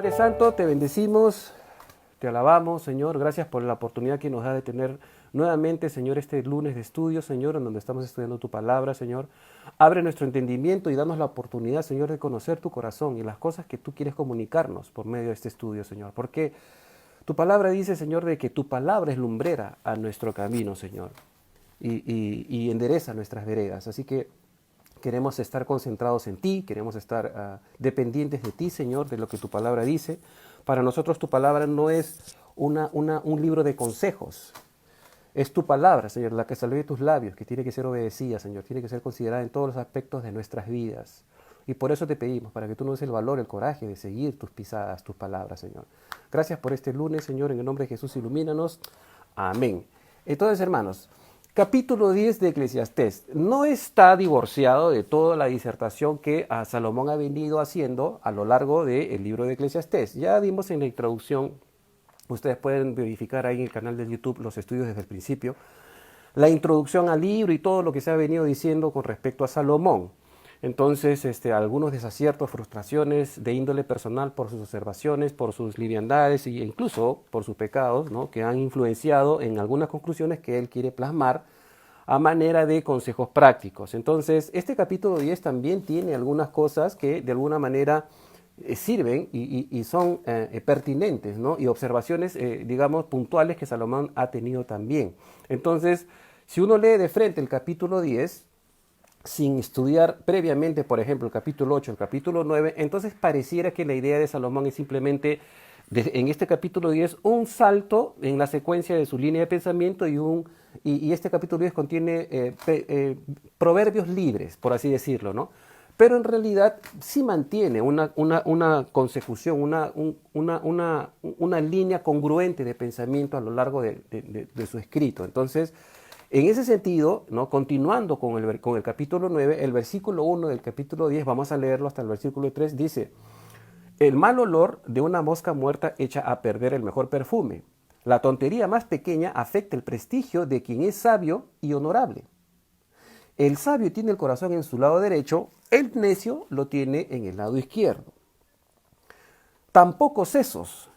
Padre Santo, te bendecimos, te alabamos, Señor. Gracias por la oportunidad que nos da de tener nuevamente, Señor, este lunes de estudio, Señor, en donde estamos estudiando tu palabra, Señor. Abre nuestro entendimiento y danos la oportunidad, Señor, de conocer tu corazón y las cosas que tú quieres comunicarnos por medio de este estudio, Señor. Porque tu palabra dice, Señor, de que tu palabra es lumbrera a nuestro camino, Señor, y endereza nuestras veredas. Así que queremos estar concentrados en ti, queremos estar dependientes de ti, Señor, de lo que tu palabra dice. Para nosotros tu palabra no es un libro de consejos, es tu palabra, Señor, la que salió de tus labios, que tiene que ser obedecida, Señor, tiene que ser considerada en todos los aspectos de nuestras vidas. Y por eso te pedimos, para que tú nos des el valor, el coraje de seguir tus pisadas, tus palabras, Señor. Gracias por este lunes, Señor, en el nombre de Jesús, ilumínanos. Amén. Entonces, hermanos, capítulo 10 de Eclesiastés no está divorciado de toda la disertación que a Salomón ha venido haciendo a lo largo del libro de Eclesiastés. Ya vimos en la introducción, ustedes pueden verificar ahí en el canal de YouTube los estudios desde el principio, la introducción al libro y todo lo que se ha venido diciendo con respecto a Salomón. Entonces, algunos desaciertos, frustraciones de índole personal por sus observaciones, por sus liviandades e incluso por sus pecados, ¿no?, que han influenciado en algunas conclusiones que él quiere plasmar a manera de consejos prácticos. Entonces, este capítulo 10 también tiene algunas cosas que de alguna manera sirven y son pertinentes, ¿no?, y observaciones, digamos, puntuales que Salomón ha tenido también. Entonces, si uno lee de frente el capítulo 10, sin estudiar previamente, por ejemplo, el capítulo 8, el capítulo 9, entonces pareciera que la idea de Salomón es simplemente, en este capítulo 10, un salto en la secuencia de su línea de pensamiento y este capítulo 10 contiene proverbios libres, por así decirlo, ¿no? Pero en realidad sí mantiene una consecución, una línea congruente de pensamiento a lo largo de su escrito. Entonces, en ese sentido, ¿no?, continuando con el capítulo 9, el versículo 1 del capítulo 10, vamos a leerlo hasta el versículo 3, dice: el mal olor de una mosca muerta echa a perder el mejor perfume. La tontería más pequeña afecta el prestigio de quien es sabio y honorable. El sabio tiene el corazón en su lado derecho, el necio lo tiene en el lado izquierdo. Tan pocos sesos,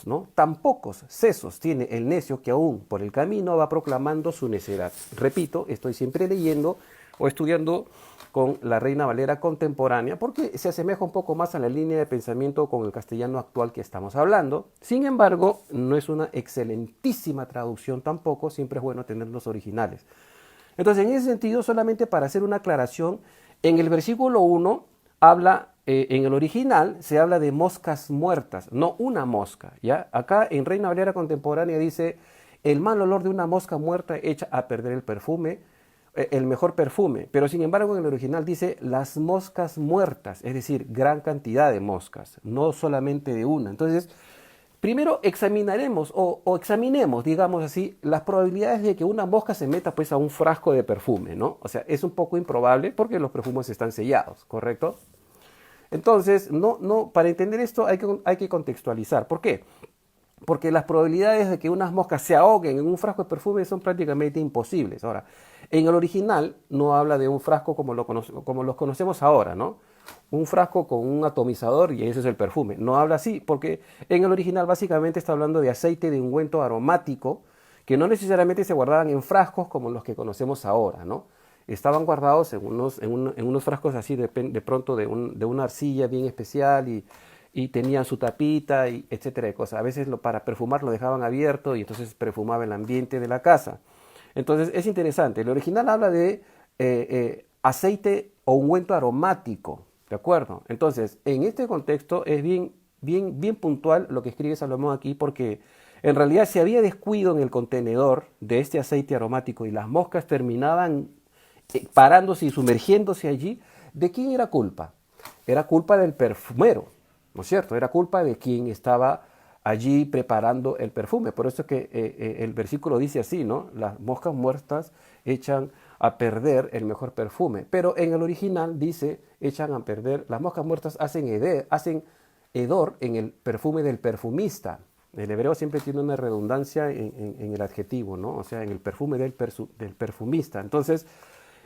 ¿no? Tan pocos sesos tiene el necio que aún por el camino va proclamando su necedad. Repito, estoy siempre leyendo o estudiando con la Reina Valera contemporánea porque se asemeja un poco más a la línea de pensamiento con el castellano actual que estamos hablando. Sin embargo, no es una excelentísima traducción tampoco, siempre es bueno tener los originales. Entonces, en ese sentido, solamente para hacer una aclaración, en el versículo 1 habla, en el original se habla de moscas muertas, no una mosca, ¿ya? Acá en Reina Valera contemporánea dice: el mal olor de una mosca muerta echa a perder el perfume, el mejor perfume. Pero sin embargo en el original dice las moscas muertas, es decir, gran cantidad de moscas, no solamente de una. Entonces, primero examinaremos o examinemos, digamos así, las probabilidades de que una mosca se meta pues a un frasco de perfume, ¿no? O sea, es un poco improbable porque los perfumes están sellados, ¿correcto? Entonces, para entender esto hay que contextualizar. ¿Por qué? Porque las probabilidades de que unas moscas se ahoguen en un frasco de perfume son prácticamente imposibles. Ahora, en el original no habla de un frasco como los conocemos ahora, ¿no? Un frasco con un atomizador y ese es el perfume. No habla así, porque en el original básicamente está hablando de aceite de ungüento aromático que no necesariamente se guardaban en frascos como los que conocemos ahora, ¿no? Estaban guardados en unos frascos así de pronto de una arcilla bien especial y tenían su tapita, y etcétera de cosas. A veces para perfumar lo dejaban abierto y entonces perfumaba el ambiente de la casa. Entonces es interesante. El original habla de aceite o ungüento aromático, ¿de acuerdo? Entonces, en este contexto es bien puntual lo que escribe Salomón aquí, porque en realidad si había descuido en el contenedor de este aceite aromático y las moscas terminaban parándose y sumergiéndose allí, ¿de quién era culpa? Era culpa del perfumero, ¿no es cierto? Era culpa de quien estaba allí preparando el perfume. Por eso es que el versículo dice así, ¿no? Las moscas muertas echan a perder el mejor perfume. Pero en el original dice, echan a perder, las moscas muertas hacen hedor en el perfume del perfumista. El hebreo siempre tiene una redundancia en el adjetivo, ¿no? O sea, en el perfume del perfumista. Entonces,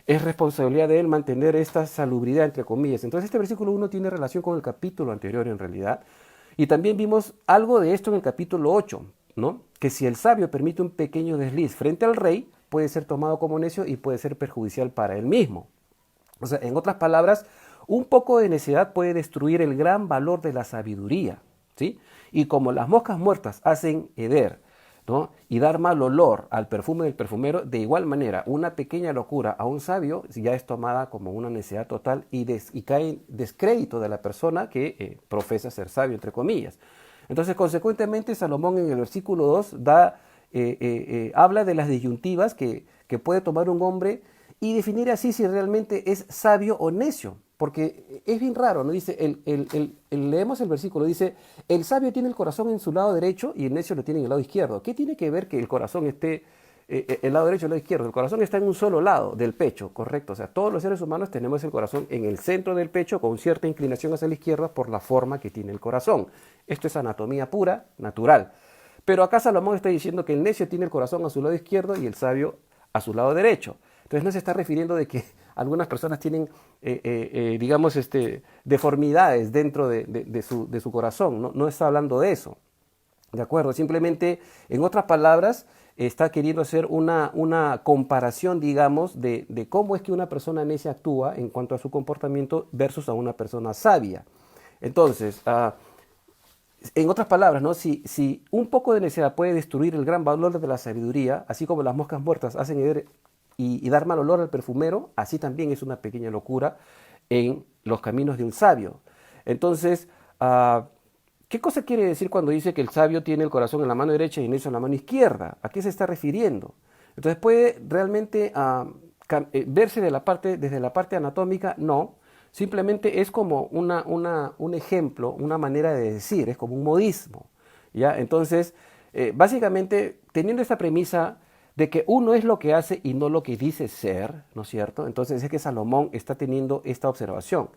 es responsabilidad de él mantener esta salubridad, entre comillas. Entonces, este versículo 1 tiene relación con el capítulo anterior, en realidad. Y también vimos algo de esto en el capítulo 8, ¿no? Que si el sabio permite un pequeño desliz frente al rey, puede ser tomado como necio y puede ser perjudicial para él mismo. O sea, en otras palabras, un poco de necedad puede destruir el gran valor de la sabiduría, ¿sí? Y como las moscas muertas hacen heder, ¿no? Y dar mal olor al perfume del perfumero, de igual manera, una pequeña locura a un sabio ya es tomada como una necedad total y cae en descrédito de la persona que profesa ser sabio, entre comillas. Entonces, consecuentemente, Salomón en el versículo 2 habla de las disyuntivas que puede tomar un hombre y definir así si realmente es sabio o necio. Porque es bien raro, ¿no? Dice, leemos el versículo, dice, el sabio tiene el corazón en su lado derecho y el necio lo tiene en el lado izquierdo. ¿Qué tiene que ver que el corazón esté el lado derecho y el lado izquierdo? El corazón está en un solo lado del pecho, correcto. O sea, todos los seres humanos tenemos el corazón en el centro del pecho con cierta inclinación hacia la izquierda por la forma que tiene el corazón. Esto es anatomía pura, natural. Pero acá Salomón está diciendo que el necio tiene el corazón a su lado izquierdo y el sabio a su lado derecho. Entonces no se está refiriendo de que algunas personas tienen, digamos, deformidades dentro de su corazón. No está hablando de eso. ¿De acuerdo? Simplemente, en otras palabras, está queriendo hacer una comparación, digamos, de cómo es que una persona necia actúa en cuanto a su comportamiento versus a una persona sabia. Entonces, en otras palabras, ¿no? Si un poco de necedad puede destruir el gran valor de la sabiduría, así como las moscas muertas hacen heder y dar mal olor al perfumero, así también es una pequeña locura en los caminos de un sabio. Entonces, ¿qué cosa quiere decir cuando dice que el sabio tiene el corazón en la mano derecha y el necio en la mano izquierda? ¿A qué se está refiriendo? Entonces, ¿puede realmente verse desde la parte anatómica? No. Simplemente es como un ejemplo, una manera de decir, es como un modismo, ¿ya? Entonces, básicamente, teniendo esta premisa de que uno es lo que hace y no lo que dice ser, ¿no es cierto? Entonces es que Salomón está teniendo esta observación.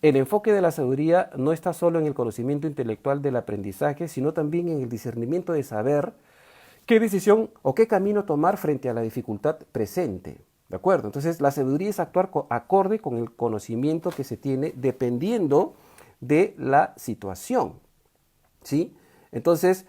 El enfoque de la sabiduría no está solo en el conocimiento intelectual del aprendizaje, sino también en el discernimiento de saber qué decisión o qué camino tomar frente a la dificultad presente. ¿De acuerdo? Entonces la sabiduría es actuar acorde con el conocimiento que se tiene dependiendo de la situación. ¿Sí? Entonces,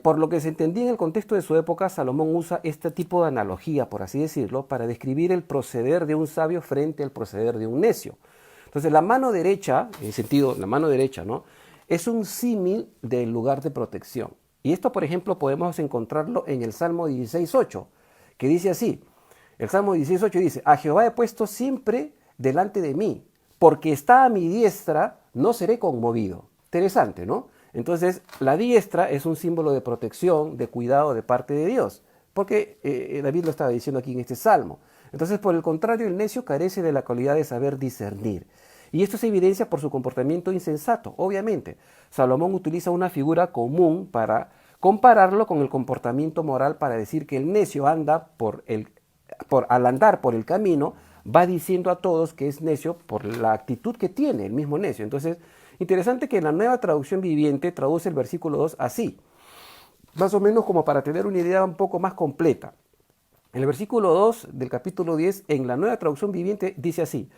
por lo que se entendía en el contexto de su época, Salomón usa este tipo de analogía, por así decirlo, para describir el proceder de un sabio frente al proceder de un necio. Entonces, la mano derecha, en sentido, la mano derecha, ¿no? Es un símil del lugar de protección. Y esto, por ejemplo, podemos encontrarlo en el Salmo 16.8, que dice así, el Salmo 16.8 dice, a Jehová he puesto siempre delante de mí, porque está a mi diestra, no seré conmovido. Interesante, ¿no? Entonces, la diestra es un símbolo de protección, de cuidado de parte de Dios, porque David lo estaba diciendo aquí en este salmo. Entonces, por el contrario, el necio carece de la cualidad de saber discernir. Y esto se evidencia por su comportamiento insensato, obviamente. Salomón utiliza una figura común para compararlo con el comportamiento moral para decir que el necio anda al andar por el camino, va diciendo a todos que es necio por la actitud que tiene el mismo necio. Entonces, interesante que la Nueva Traducción Viviente traduce el versículo 2 así, más o menos como para tener una idea un poco más completa. En el versículo 2 del capítulo 10, en la Nueva Traducción Viviente, dice así,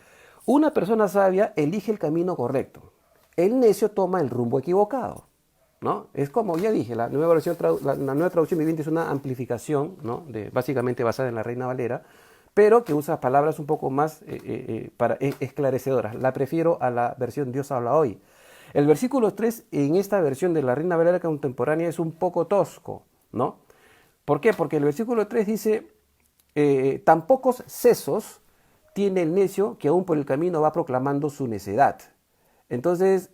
una persona sabia elige el camino correcto, el necio toma el rumbo equivocado, ¿no? Es como ya dije, la Nueva Traducción Viviente es una amplificación, ¿no? Básicamente basada en la Reina Valera, pero que usa palabras un poco más esclarecedoras. La prefiero a la versión Dios habla hoy. El versículo 3 en esta versión de la Reina Valera contemporánea es un poco tosco, ¿no? ¿Por qué? Porque el versículo 3 dice, tan pocos sesos tiene el necio que aún por el camino va proclamando su necedad. Entonces,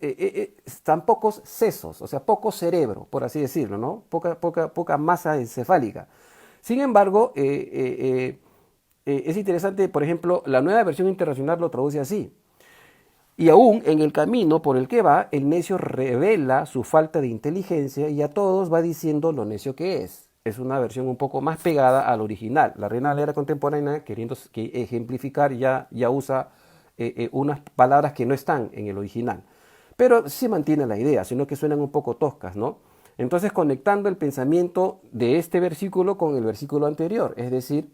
tan pocos sesos, o sea, poco cerebro, por así decirlo, ¿no? Poca masa encefálica. Sin embargo, es interesante, por ejemplo, la Nueva Versión Internacional lo traduce así. Y aún en el camino por el que va, el necio revela su falta de inteligencia y a todos va diciendo lo necio que es. Es una versión un poco más pegada al original. La Reina Valera contemporánea, queriendo ejemplificar, ya usa unas palabras que no están en el original. Pero sí mantiene la idea, sino que suenan un poco toscas, ¿no? Entonces, conectando el pensamiento de este versículo con el versículo anterior, es decir,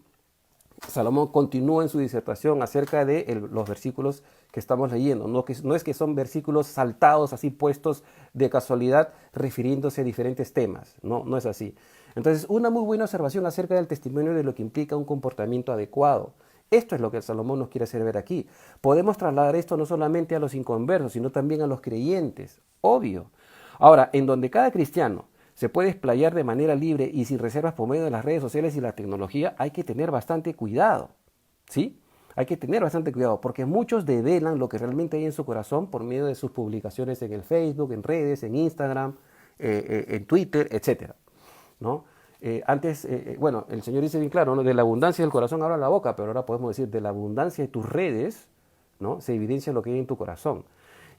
Salomón continúa en su disertación acerca de los versículos que estamos leyendo. No es que son versículos saltados, así puestos de casualidad, refiriéndose a diferentes temas. No es así. Entonces, una muy buena observación acerca del testimonio de lo que implica un comportamiento adecuado. Esto es lo que Salomón nos quiere hacer ver aquí. Podemos trasladar esto no solamente a los inconversos, sino también a los creyentes. Obvio. Ahora, en donde cada cristiano se puede explayar de manera libre y sin reservas por medio de las redes sociales y la tecnología, hay que tener bastante cuidado, ¿sí? Hay que tener bastante cuidado porque muchos develan lo que realmente hay en su corazón por medio de sus publicaciones en el Facebook, en redes, en Instagram, en Twitter, etcétera, ¿no? Bueno, el Señor dice bien claro, ¿no? De la abundancia del corazón habla la boca, pero ahora podemos decir de la abundancia de tus redes, ¿no? Se evidencia lo que hay en tu corazón.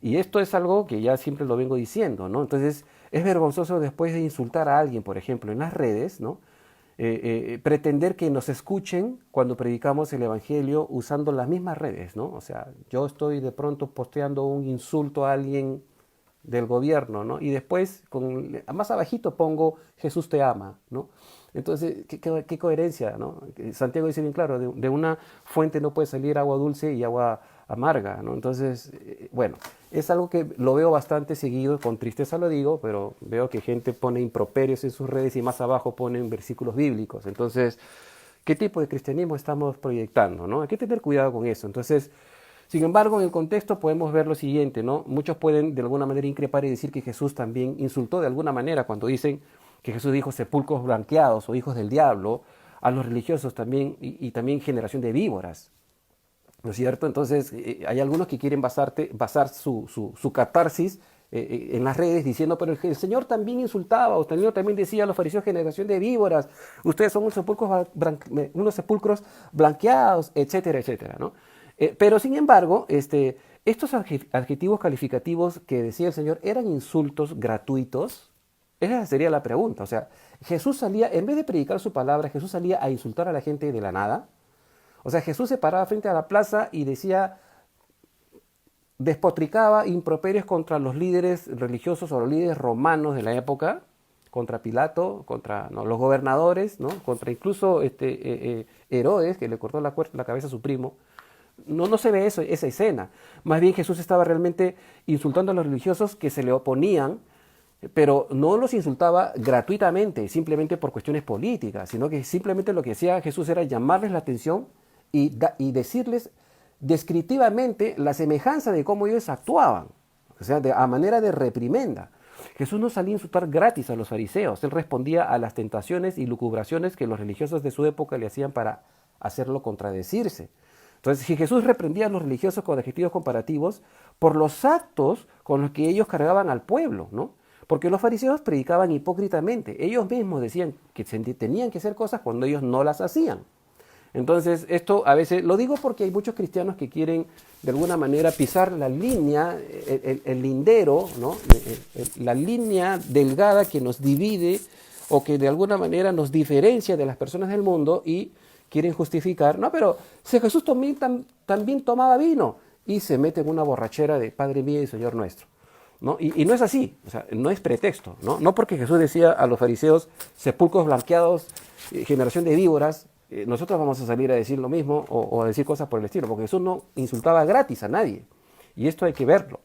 Y esto es algo que ya siempre lo vengo diciendo, ¿no? Entonces, es vergonzoso después de insultar a alguien, por ejemplo, en las redes, ¿no? Pretender que nos escuchen cuando predicamos el Evangelio usando las mismas redes, ¿no? O sea, yo estoy de pronto posteando un insulto a alguien del gobierno, ¿no? Y después, más abajito pongo Jesús te ama, ¿no? Entonces, ¿qué coherencia, ¿no? Santiago dice bien claro, de una fuente no puede salir agua dulce y agua amarga, ¿no? Entonces, bueno, es algo que lo veo bastante seguido, con tristeza lo digo, pero veo que gente pone improperios en sus redes y más abajo ponen versículos bíblicos. Entonces, ¿qué tipo de cristianismo estamos proyectando, ¿no? Hay que tener cuidado con eso. Entonces, sin embargo, en el contexto podemos ver lo siguiente, ¿no? Muchos pueden de alguna manera increpar y decir que Jesús también insultó de alguna manera cuando dicen que Jesús dijo sepulcros blanqueados o hijos del diablo a los religiosos también y también generación de víboras, ¿no es cierto? Entonces, hay algunos que quieren basar su catarsis en las redes diciendo, pero el Señor también insultaba, o el Señor también decía a los fariseos generación de víboras, ustedes son unos sepulcros blanqueados, etcétera, etcétera, ¿no? Pero sin embargo, estos adjetivos calificativos que decía el Señor eran insultos gratuitos. Esa sería la pregunta. O sea, Jesús salía, en vez de predicar su palabra, Jesús salía a insultar a la gente de la nada. O sea, Jesús se paraba frente a la plaza y decía, despotricaba improperios contra los líderes religiosos o los líderes romanos de la época, contra Pilato, contra los gobernadores, ¿no? Contra incluso Herodes, que le cortó la cabeza a su primo. No se ve esa escena. Más bien Jesús estaba realmente insultando a los religiosos que se le oponían, pero no los insultaba gratuitamente, simplemente por cuestiones políticas, sino que simplemente lo que hacía Jesús era llamarles la atención y decirles descriptivamente la semejanza de cómo ellos actuaban, o sea, a manera de reprimenda. Jesús no salía a insultar gratis a los fariseos, él respondía a las tentaciones y lucubraciones que los religiosos de su época le hacían para hacerlo contradecirse. Entonces, si Jesús reprendía a los religiosos con adjetivos comparativos por los actos con los que ellos cargaban al pueblo, ¿no? Porque los fariseos predicaban hipócritamente. Ellos mismos decían que tenían que hacer cosas cuando ellos no las hacían. Entonces, esto a veces, lo digo porque hay muchos cristianos que quieren de alguna manera pisar la línea, el lindero, ¿no? La línea delgada que nos divide o que de alguna manera nos diferencia de las personas del mundo y quieren justificar, no, pero si Jesús también tomaba vino y se mete en una borrachera de Padre mío y Señor nuestro, ¿no? Y no es así, o sea, no es pretexto, ¿no? No porque Jesús decía a los fariseos, sepulcros blanqueados, generación de víboras, nosotros vamos a salir a decir lo mismo o a decir cosas por el estilo, porque Jesús no insultaba gratis a nadie, y esto hay que verlo.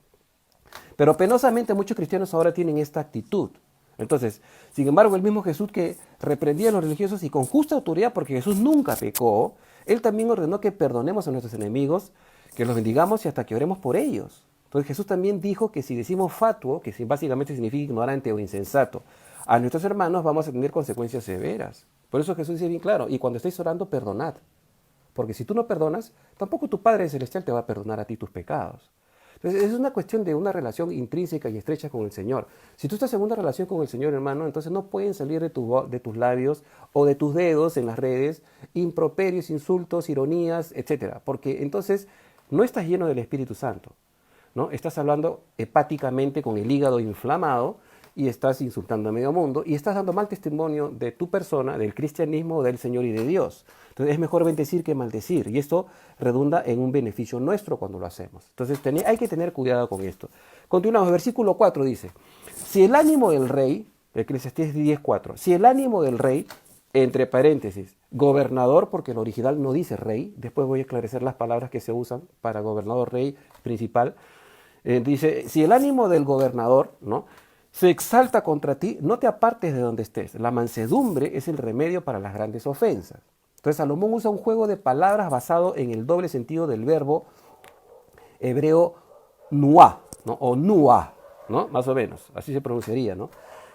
Pero penosamente muchos cristianos ahora tienen esta actitud. Entonces, sin embargo, el mismo Jesús que reprendía a los religiosos y con justa autoridad, porque Jesús nunca pecó, él también ordenó que perdonemos a nuestros enemigos, que los bendigamos y hasta que oremos por ellos. Entonces Jesús también dijo que si decimos fatuo, que básicamente significa ignorante o insensato, a nuestros hermanos vamos a tener consecuencias severas. Por eso Jesús dice bien claro, y cuando estéis orando, perdonad. Porque si tú no perdonas, tampoco tu Padre Celestial te va a perdonar a ti tus pecados. Entonces, es una cuestión de una relación intrínseca y estrecha con el Señor. Si tú estás en una relación con el Señor, hermano, entonces no pueden salir de tus labios o de tus dedos en las redes improperios, insultos, ironías, etcétera. Porque entonces no estás lleno del Espíritu Santo, ¿no? Estás hablando hepáticamente con el hígado inflamado y estás insultando a medio mundo y estás dando mal testimonio de tu persona, del cristianismo, del Señor y de Dios. Entonces es mejor bendecir que maldecir y esto redunda en un beneficio nuestro cuando lo hacemos. Entonces hay que tener cuidado con esto. Continuamos, versículo 4 dice, si el ánimo del rey, Eclesiastés 10:4, si el ánimo del rey, entre paréntesis, gobernador, porque el original no dice rey, después voy a esclarecer las palabras que se usan para gobernador, rey, principal. Dice, si el ánimo del gobernador, ¿no?, se exalta contra ti, no te apartes de donde estés. La mansedumbre es el remedio para las grandes ofensas. Entonces Salomón usa un juego de palabras basado en el doble sentido del verbo hebreo nuá, ¿no?, o nuá, ¿no?, más o menos, así se pronunciaría, ¿no?,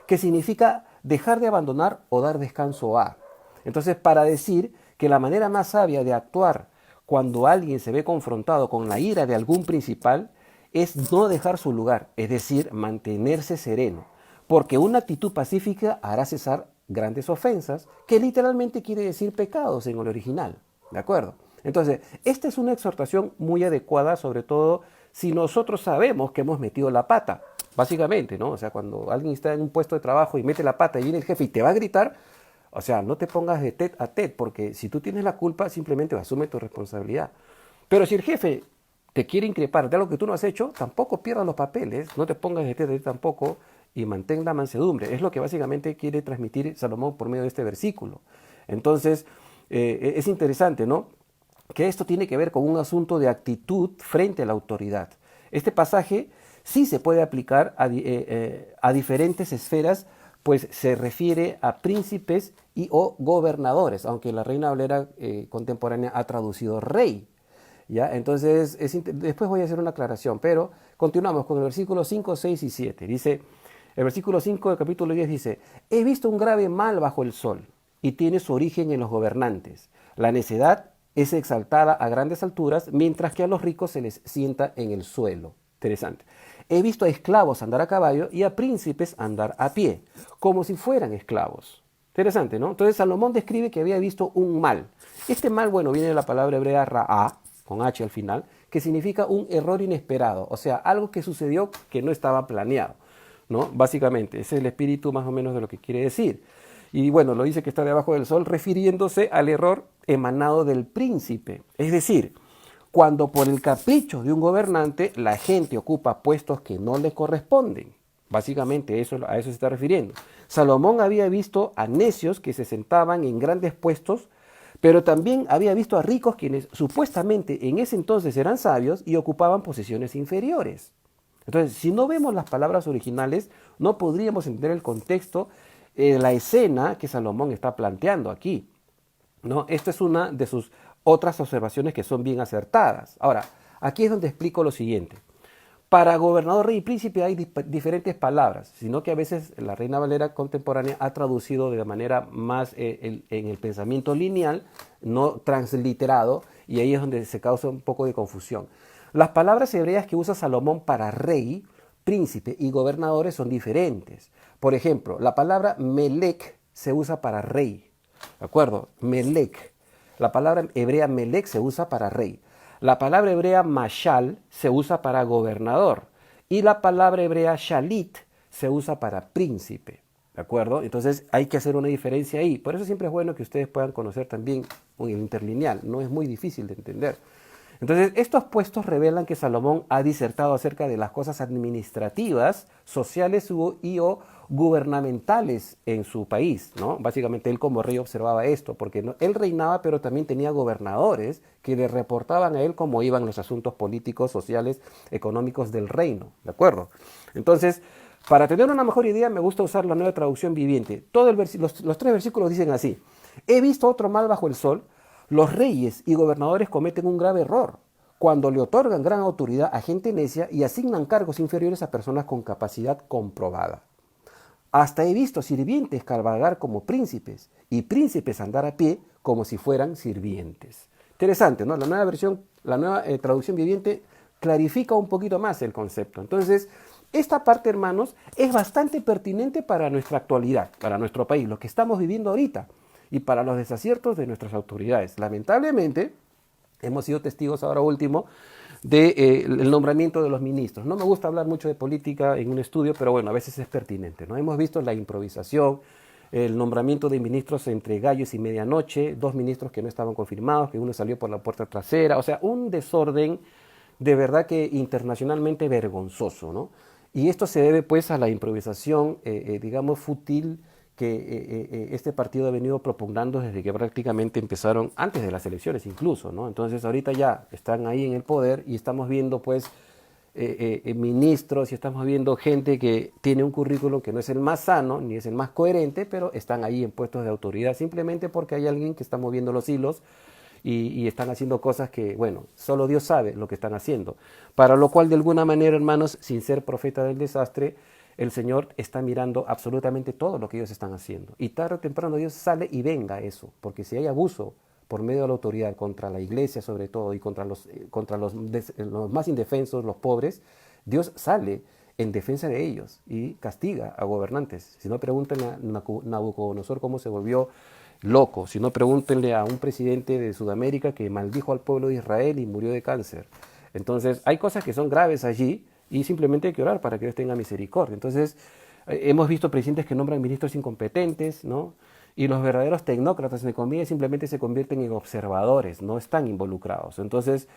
que significa dejar de abandonar o dar descanso a. Entonces, para decir que la manera más sabia de actuar cuando alguien se ve confrontado con la ira de algún principal es no dejar su lugar, es decir, mantenerse sereno, porque una actitud pacífica hará cesar grandes ofensas, que literalmente quiere decir pecados en el original, ¿de acuerdo? Entonces, esta es una exhortación muy adecuada, sobre todo si nosotros sabemos que hemos metido la pata, básicamente, ¿no? O sea, cuando alguien está en un puesto de trabajo y mete la pata y viene el jefe y te va a gritar, o sea, no te pongas de tete a tete, porque si tú tienes la culpa, simplemente asume tu responsabilidad. Pero si el jefe te quiere increpar de algo que tú no has hecho, tampoco pierdas los papeles, no te pongas de tete a tete tampoco y mantén la mansedumbre. Es lo que básicamente quiere transmitir Salomón por medio de este versículo. Entonces, es interesante, ¿no?, que esto tiene que ver con un asunto de actitud frente a la autoridad. Este pasaje sí se puede aplicar a diferentes esferas, pues se refiere a príncipes y o gobernadores, aunque la Reina Valera contemporánea ha traducido rey. ¿Ya? Entonces, después voy a hacer una aclaración, pero continuamos con el versículo 5, 6 y 7. Dice, el versículo 5 del capítulo 10 dice, he visto un grave mal bajo el sol y tiene su origen en los gobernantes. La necedad es exaltada a grandes alturas, mientras que a los ricos se les sienta en el suelo. Interesante. He visto a esclavos andar a caballo y a príncipes andar a pie, como si fueran esclavos. Interesante, ¿no? Entonces Salomón describe que había visto un mal. Este mal, bueno, viene de la palabra hebrea ra'a, con H al final, que significa un error inesperado, o sea, algo que sucedió que no estaba planeado, ¿no? Básicamente, ese es el espíritu más o menos de lo que quiere decir. Y bueno, lo dice que está debajo del sol, refiriéndose al error emanado del príncipe. Es decir, cuando por el capricho de un gobernante la gente ocupa puestos que no le corresponden. Básicamente a eso se está refiriendo. Salomón había visto a necios que se sentaban en grandes puestos, pero también había visto a ricos quienes supuestamente en ese entonces eran sabios y ocupaban posiciones inferiores. Entonces, si no vemos las palabras originales, no podríamos entender el contexto de la escena que Salomón está planteando aquí, ¿no? Esta es una de sus otras observaciones que son bien acertadas. Ahora, aquí es donde explico lo siguiente. Para gobernador, rey y príncipe hay diferentes palabras, sino que a veces la Reina Valera contemporánea ha traducido de manera más en el pensamiento lineal, no transliterado, y ahí es donde se causa un poco de confusión. Las palabras hebreas que usa Salomón para rey, príncipe y gobernadores son diferentes. Por ejemplo, la palabra melech se usa para rey, ¿de acuerdo? Melech. La palabra hebrea melech se usa para rey. La palabra hebrea mashal se usa para gobernador y la palabra hebrea shalit se usa para príncipe, ¿de acuerdo? Entonces hay que hacer una diferencia ahí. Por eso siempre es bueno que ustedes puedan conocer también el interlineal, no es muy difícil de entender. Entonces estos puestos revelan que Salomón ha disertado acerca de las cosas administrativas, sociales y o gubernamentales en su país, ¿no? Básicamente él como rey observaba esto, porque él reinaba, pero también tenía gobernadores que le reportaban a él cómo iban los asuntos políticos, sociales, económicos del reino, ¿de acuerdo? Entonces, para tener una mejor idea, me gusta usar la Nueva Traducción Viviente. Los tres versículos dicen así: he visto otro mal bajo el sol, los reyes y gobernadores cometen un grave error cuando le otorgan gran autoridad a gente necia y asignan cargos inferiores a personas con capacidad comprobada. Hasta he visto sirvientes cabalgar como príncipes y príncipes andar a pie como si fueran sirvientes. Interesante, ¿no? La nueva traducción viviente clarifica un poquito más el concepto. Entonces, esta parte, hermanos, es bastante pertinente para nuestra actualidad, para nuestro país, lo que estamos viviendo ahorita y para los desaciertos de nuestras autoridades. Lamentablemente, hemos sido testigos ahora último del nombramiento de los ministros. No me gusta hablar mucho de política en un estudio, pero bueno, a veces es pertinente, ¿no? Hemos visto la improvisación, el nombramiento de ministros entre gallos y medianoche, 2 ministros que no estaban confirmados, que uno salió por la puerta trasera, o sea, un desorden de verdad que internacionalmente vergonzoso, ¿no? Y esto se debe pues a la improvisación, digamos, fútil que este partido ha venido propugnando desde que prácticamente empezaron, antes de las elecciones incluso, ¿no? Entonces ahorita ya están ahí en el poder y estamos viendo pues ministros y estamos viendo gente que tiene un currículum que no es el más sano ni es el más coherente, pero están ahí en puestos de autoridad simplemente porque hay alguien que está moviendo los hilos y están haciendo cosas que, bueno, solo Dios sabe lo que están haciendo. Para lo cual, de alguna manera, hermanos, sin ser profeta del desastre, el Señor está mirando absolutamente todo lo que ellos están haciendo. Y tarde o temprano Dios sale y venga eso, porque si hay abuso por medio de la autoridad contra la iglesia sobre todo y contra los más indefensos, los pobres, Dios sale en defensa de ellos y castiga a gobernantes. Si no, pregúntenle a Nabucodonosor cómo se volvió loco. Si no, pregúntenle a un presidente de Sudamérica que maldijo al pueblo de Israel y murió de cáncer. Entonces, hay cosas que son graves allí y simplemente hay que orar para que Dios tenga misericordia. Entonces, hemos visto presidentes que nombran ministros incompetentes, ¿no? Y los verdaderos tecnócratas en economía simplemente se convierten en observadores, no están involucrados. Entonces,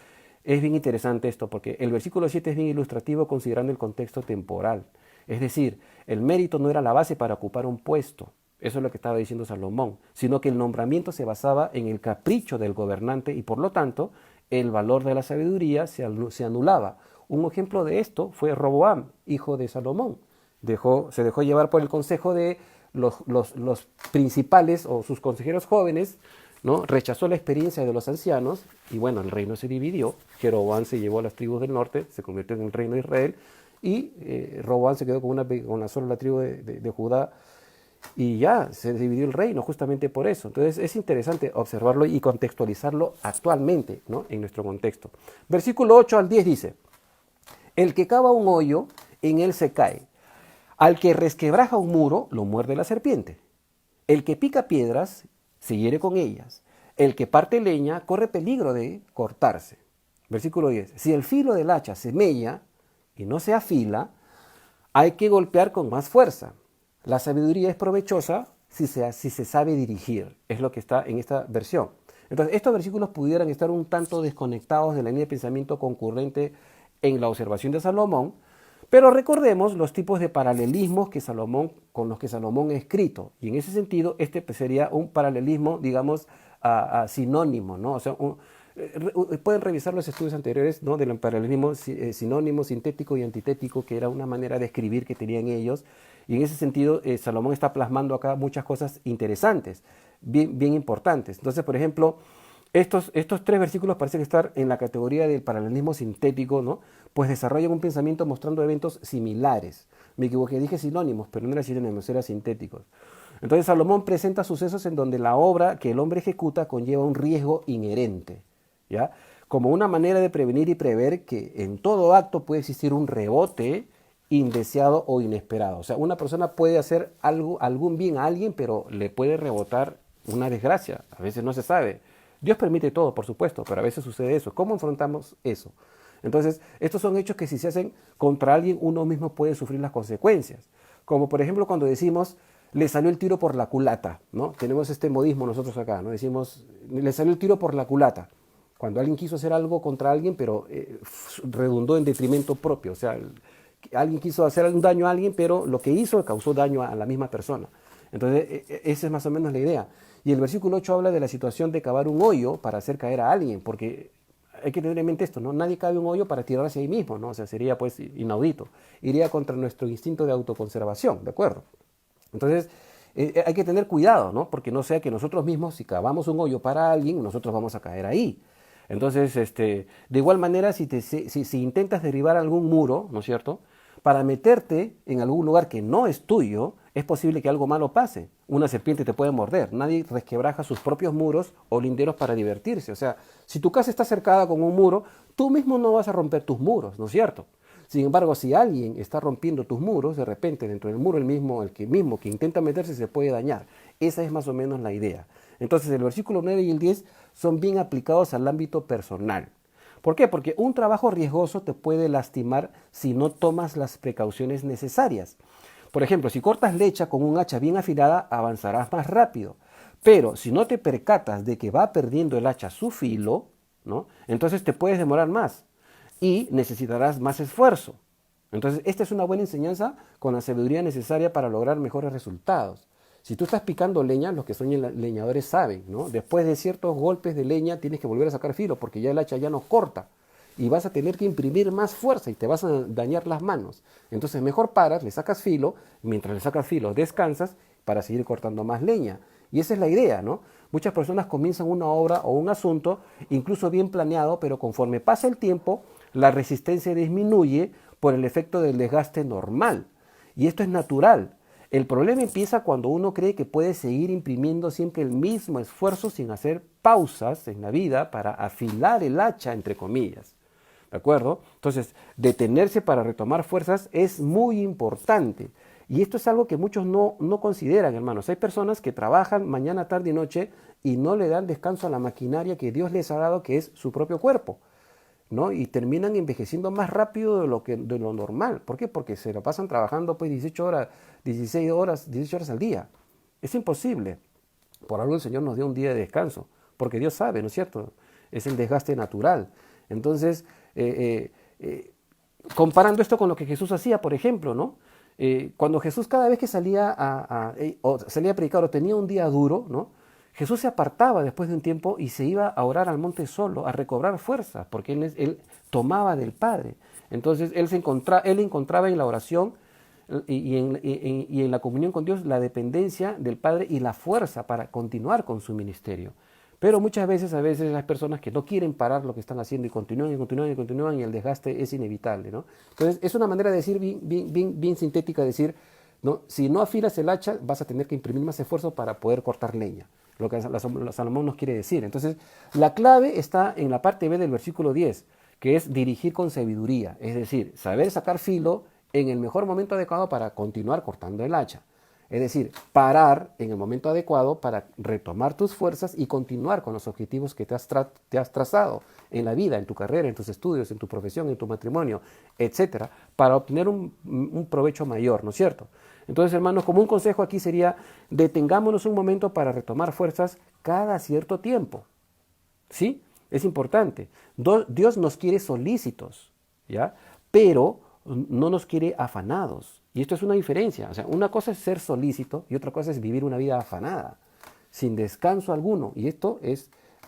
es bien interesante esto porque el versículo 7 es bien ilustrativo considerando el contexto temporal. Es decir, el mérito no era la base para ocupar un puesto. Eso es lo que estaba diciendo Salomón, sino que el nombramiento se basaba en el capricho del gobernante y por lo tanto el valor de la sabiduría se anulaba. Un ejemplo de esto fue Roboam, hijo de Salomón. Se dejó llevar por el consejo de los principales o sus consejeros jóvenes, ¿no? Rechazó la experiencia de los ancianos y bueno, el reino se dividió. Jeroboam se llevó a las tribus del norte, se convirtió en el reino de Israel y Roboam se quedó con solo la tribu de Judá y ya se dividió el reino justamente por eso. Entonces es interesante observarlo y contextualizarlo actualmente, ¿no? En nuestro contexto. Versículo 8 al 10 dice: el que cava un hoyo, en él se cae. Al que resquebraja un muro, lo muerde la serpiente. El que pica piedras, se hiere con ellas. El que parte leña, corre peligro de cortarse. Versículo 10. Si el filo del hacha se mella y no se afila, hay que golpear con más fuerza. La sabiduría es provechosa si se sabe dirigir. Es lo que está en esta versión. Entonces, estos versículos pudieran estar un tanto desconectados de la línea de pensamiento concurrente en la observación de Salomón, pero recordemos los tipos de paralelismos con los que Salomón ha escrito. Y en ese sentido, este sería un paralelismo, digamos, sinónimo, ¿no? O sea, pueden revisar los estudios anteriores, ¿no? Del paralelismo sinónimo, sintético y antitético, que era una manera de escribir que tenían ellos. Y en ese sentido, Salomón está plasmando acá muchas cosas interesantes, bien importantes. Entonces, por ejemplo, estos tres versículos parecen estar en la categoría del paralelismo sintético, ¿no? Pues desarrollan un pensamiento mostrando eventos similares. Me equivoqué, dije sinónimos, pero no eran sinónimos, eran sintéticos. Entonces Salomón presenta sucesos en donde la obra que el hombre ejecuta conlleva un riesgo inherente, ¿ya? Como una manera de prevenir y prever que en todo acto puede existir un rebote indeseado o inesperado. O sea, una persona puede hacer algún bien a alguien, pero le puede rebotar una desgracia. A veces no se sabe. Dios permite todo, por supuesto, pero a veces sucede eso. ¿Cómo enfrentamos eso? Entonces, estos son hechos que si se hacen contra alguien, uno mismo puede sufrir las consecuencias. Como por ejemplo cuando decimos, le salió el tiro por la culata, ¿no? Tenemos este modismo nosotros acá, ¿no? Decimos, le salió el tiro por la culata. Cuando alguien quiso hacer algo contra alguien, pero redundó en detrimento propio. O sea, alguien quiso hacer un daño a alguien, pero lo que hizo causó daño a la misma persona. Entonces, esa es más o menos la idea. Y el versículo 8 habla de la situación de cavar un hoyo para hacer caer a alguien, porque hay que tener en mente esto, ¿no? Nadie cabe un hoyo para tirarse ahí mismo, ¿no? O sea, sería pues inaudito. Iría contra nuestro instinto de autoconservación, ¿de acuerdo? Entonces, hay que tener cuidado, ¿no? Porque no sea que nosotros mismos, si cavamos un hoyo para alguien, nosotros vamos a caer ahí. Entonces, de igual manera, si intentas derribar algún muro, ¿no es cierto?, para meterte en algún lugar que no es tuyo, es posible que algo malo pase. Una serpiente te puede morder. Nadie resquebraja sus propios muros o linderos para divertirse. O sea, si tu casa está cercada con un muro, tú mismo no vas a romper tus muros, ¿no es cierto? Sin embargo, si alguien está rompiendo tus muros, de repente dentro del muro el que intenta meterse se puede dañar. Esa es más o menos la idea. Entonces el versículo 9 y el 10 son bien aplicados al ámbito personal. ¿Por qué? Porque un trabajo riesgoso te puede lastimar si no tomas las precauciones necesarias. Por ejemplo, si cortas leche con un hacha bien afilada, avanzarás más rápido. Pero si no te percatas de que va perdiendo el hacha su filo, ¿no?, entonces te puedes demorar más y necesitarás más esfuerzo. Entonces, esta es una buena enseñanza con la sabiduría necesaria para lograr mejores resultados. Si tú estás picando leña, los que son leñadores saben, ¿no? Después de ciertos golpes de leña tienes que volver a sacar filo porque ya el hacha ya no corta y vas a tener que imprimir más fuerza y te vas a dañar las manos. Entonces mejor paras, le sacas filo, mientras le sacas filo descansas para seguir cortando más leña. Y esa es la idea, ¿no? Muchas personas comienzan una obra o un asunto, incluso bien planeado, pero conforme pasa el tiempo, la resistencia disminuye por el efecto del desgaste normal. Y esto es natural. El problema empieza cuando uno cree que puede seguir imprimiendo siempre el mismo esfuerzo sin hacer pausas en la vida para afilar el hacha, entre comillas. ¿De acuerdo? Entonces, detenerse para retomar fuerzas es muy importante. Y esto es algo que muchos no consideran, hermanos. Hay personas que trabajan mañana, tarde y noche y no le dan descanso a la maquinaria que Dios les ha dado, que es su propio cuerpo, ¿no? Y terminan envejeciendo más rápido de lo normal. ¿Por qué? Porque se lo pasan trabajando pues 18 horas, 16 horas, 18 horas al día. Es imposible. Por algo el Señor nos dio un día de descanso, porque Dios sabe, ¿no es cierto? Es el desgaste natural. Entonces, comparando esto con lo que Jesús hacía, por ejemplo, ¿no? Cuando Jesús cada vez que salía a predicar o tenía un día duro, ¿no? Jesús se apartaba después de un tiempo y se iba a orar al monte solo, a recobrar fuerzas, porque él tomaba del Padre. Entonces él encontraba en la oración y en la comunión con Dios la dependencia del Padre y la fuerza para continuar con su ministerio. Pero muchas veces, hay personas que no quieren parar lo que están haciendo y continúan y continúan y continúan y el desgaste es inevitable, ¿no? Entonces es una manera de decir bien sintética, decir, ¿no? Si no afilas el hacha vas a tener que imprimir más esfuerzo para poder cortar leña, lo que Salomón nos quiere decir. Entonces la clave está en la parte B del versículo 10, que es dirigir con sabiduría, es decir, saber sacar filo en el mejor momento adecuado para continuar cortando el hacha. Es decir, parar en el momento adecuado para retomar tus fuerzas y continuar con los objetivos que te has trazado en la vida, en tu carrera, en tus estudios, en tu profesión, en tu matrimonio, etcétera, para obtener un provecho mayor, ¿no es cierto? Entonces, hermanos, como un consejo aquí sería, detengámonos un momento para retomar fuerzas cada cierto tiempo. ¿Sí? Es importante. Dios nos quiere solícitos, ¿ya? Pero no nos quiere afanados. Y esto es una diferencia. O sea, una cosa es ser solícito y otra cosa es vivir una vida afanada, sin descanso alguno. Y esto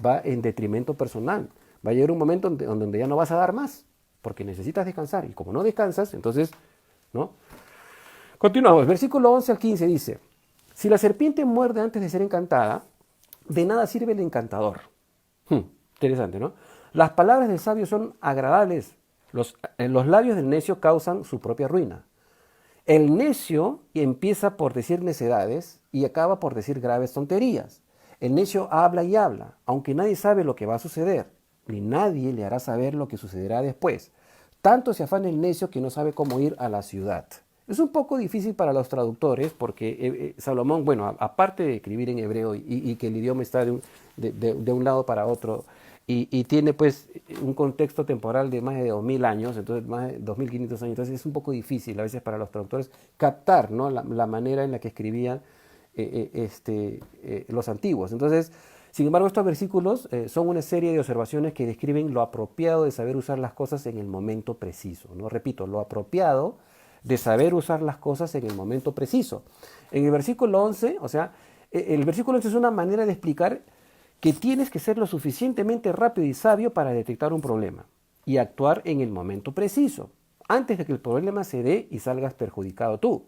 va en detrimento personal. Va a llegar un momento donde ya no vas a dar más, porque necesitas descansar. Y como no descansas, entonces, ¿no? Continuamos. Versículo 11 al 15 dice, si la serpiente muerde antes de ser encantada, de nada sirve el encantador. Interesante, ¿no? Las palabras del sabio son agradables. Los labios del necio causan su propia ruina. El necio empieza por decir necedades y acaba por decir graves tonterías. El necio habla y habla, aunque nadie sabe lo que va a suceder, ni nadie le hará saber lo que sucederá después. Tanto se afana el necio que no sabe cómo ir a la ciudad. Es un poco difícil para los traductores porque Salomón, bueno, aparte de escribir en hebreo y que el idioma está de un lado para otro, y tiene pues un contexto temporal de más de 2000 años, entonces más de 2500 años, entonces es un poco difícil a veces para los traductores captar, ¿no? la manera en la que escribían los antiguos. Entonces, sin embargo, estos versículos son una serie de observaciones que describen lo apropiado de saber usar las cosas en el momento preciso, ¿no? Repito, lo apropiado de saber usar las cosas en el momento preciso. En el versículo 11, o sea, el versículo 11 es una manera de explicar que tienes que ser lo suficientemente rápido y sabio para detectar un problema y actuar en el momento preciso, antes de que el problema se dé y salgas perjudicado tú.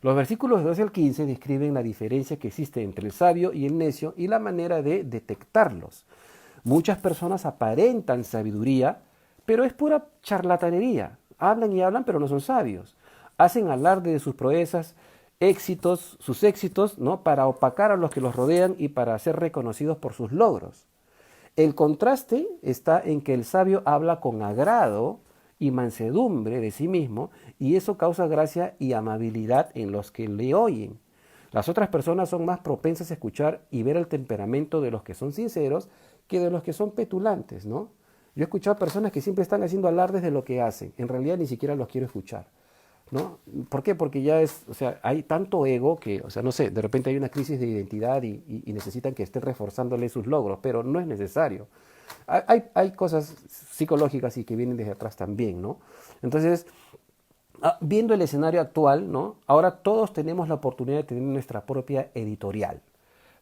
Los versículos 12 al 15 describen la diferencia que existe entre el sabio y el necio y la manera de detectarlos. Muchas personas aparentan sabiduría, pero es pura charlatanería. Hablan y hablan, pero no son sabios. Hacen alarde de sus proezas, sus éxitos, ¿no? Para opacar a los que los rodean y para ser reconocidos por sus logros. El contraste está en que el sabio habla con agrado y mansedumbre de sí mismo y eso causa gracia y amabilidad en los que le oyen. Las otras personas son más propensas a escuchar y ver el temperamento de los que son sinceros que de los que son petulantes, ¿no? Yo he escuchado personas que siempre están haciendo alardes de lo que hacen. En realidad ni siquiera los quiero escuchar, ¿no? ¿Por qué? Porque ya hay tanto ego que, no sé, de repente hay una crisis de identidad y necesitan que estén reforzándole sus logros, pero no es necesario. Hay cosas psicológicas y que vienen desde atrás también, ¿no? Entonces, Viendo el escenario actual, ¿no? Ahora todos tenemos la oportunidad de tener nuestra propia editorial,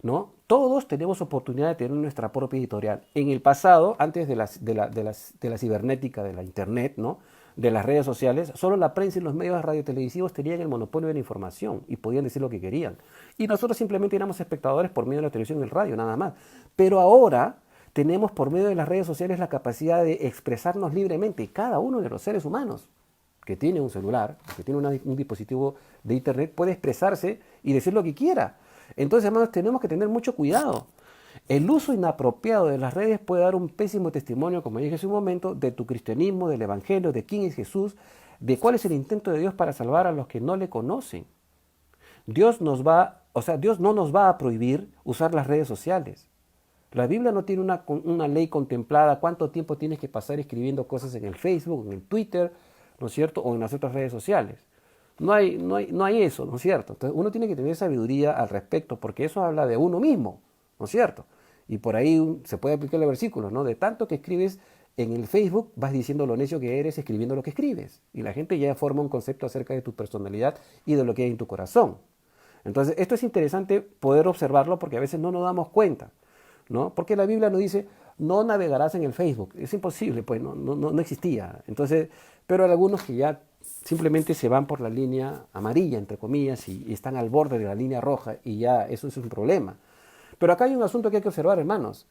¿no? Todos tenemos oportunidad de tener nuestra propia editorial. En el pasado, antes de la cibernética, de la internet, ¿no? De las redes sociales, solo la prensa y los medios radiotelevisivos tenían el monopolio de la información y podían decir lo que querían. Y nosotros simplemente éramos espectadores por medio de la televisión y el radio, nada más. Pero ahora tenemos por medio de las redes sociales la capacidad de expresarnos libremente, cada uno de los seres humanos que tiene un celular, que tiene un dispositivo de internet, puede expresarse y decir lo que quiera. Entonces, hermanos, tenemos que tener mucho cuidado. El uso inapropiado de las redes puede dar un pésimo testimonio, como dije hace un momento, de tu cristianismo, del evangelio, de quién es Jesús, de cuál es el intento de Dios para salvar a los que no le conocen. Dios Dios no nos va a prohibir usar las redes sociales. La Biblia no tiene una ley contemplada cuánto tiempo tienes que pasar escribiendo cosas en el Facebook, en el Twitter, ¿no es cierto? O en las otras redes sociales. No hay eso, ¿no es cierto? Entonces uno tiene que tener sabiduría al respecto, porque eso habla de uno mismo, ¿no es cierto? Y por ahí se puede aplicar el versículo, ¿no? De tanto que escribes en el Facebook, vas diciendo lo necio que eres escribiendo lo que escribes. Y la gente ya forma un concepto acerca de tu personalidad y de lo que hay en tu corazón. Entonces, esto es interesante poder observarlo porque a veces no nos damos cuenta, ¿no? Porque la Biblia nos dice, no navegarás en el Facebook. Es imposible, pues no existía. Entonces, pero hay algunos que ya simplemente se van por la línea amarilla, entre comillas, y están al borde de la línea roja, y ya eso es un problema. Pero acá hay un asunto que hay que observar, hermanos,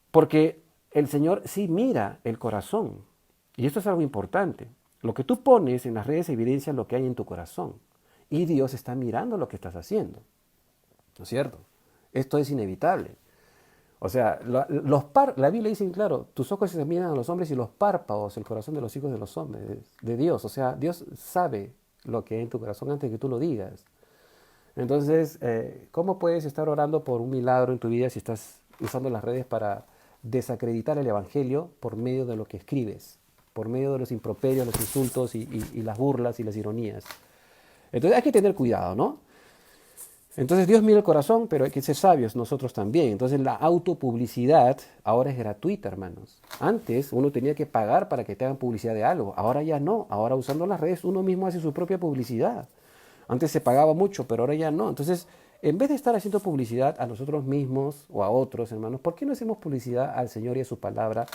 porque el Señor sí mira el corazón, y esto es algo importante. Lo que tú pones en las redes evidencia lo que hay en tu corazón, y Dios está mirando lo que estás haciendo, ¿no es cierto? Esto es inevitable. O sea, la Biblia dice claro, tus ojos se examinan a los hombres y los párpados, el corazón de los hijos de los hombres, de Dios. O sea, Dios sabe lo que hay en tu corazón antes de que tú lo digas. Entonces, ¿cómo puedes estar orando por un milagro en tu vida si estás usando las redes para desacreditar el Evangelio por medio de lo que escribes, por medio de los improperios, los insultos y las burlas y las ironías? Entonces hay que tener cuidado, ¿no? Entonces Dios mira el corazón, pero hay que ser sabios nosotros también. Entonces la autopublicidad ahora es gratuita, hermanos. Antes uno tenía que pagar para que te hagan publicidad de algo. Ahora ya no. Ahora usando las redes uno mismo hace su propia publicidad. Antes se pagaba mucho, pero ahora ya no. Entonces, en vez de estar haciendo publicidad a nosotros mismos o a otros, hermanos, ¿por qué no hacemos publicidad al Señor y a su palabra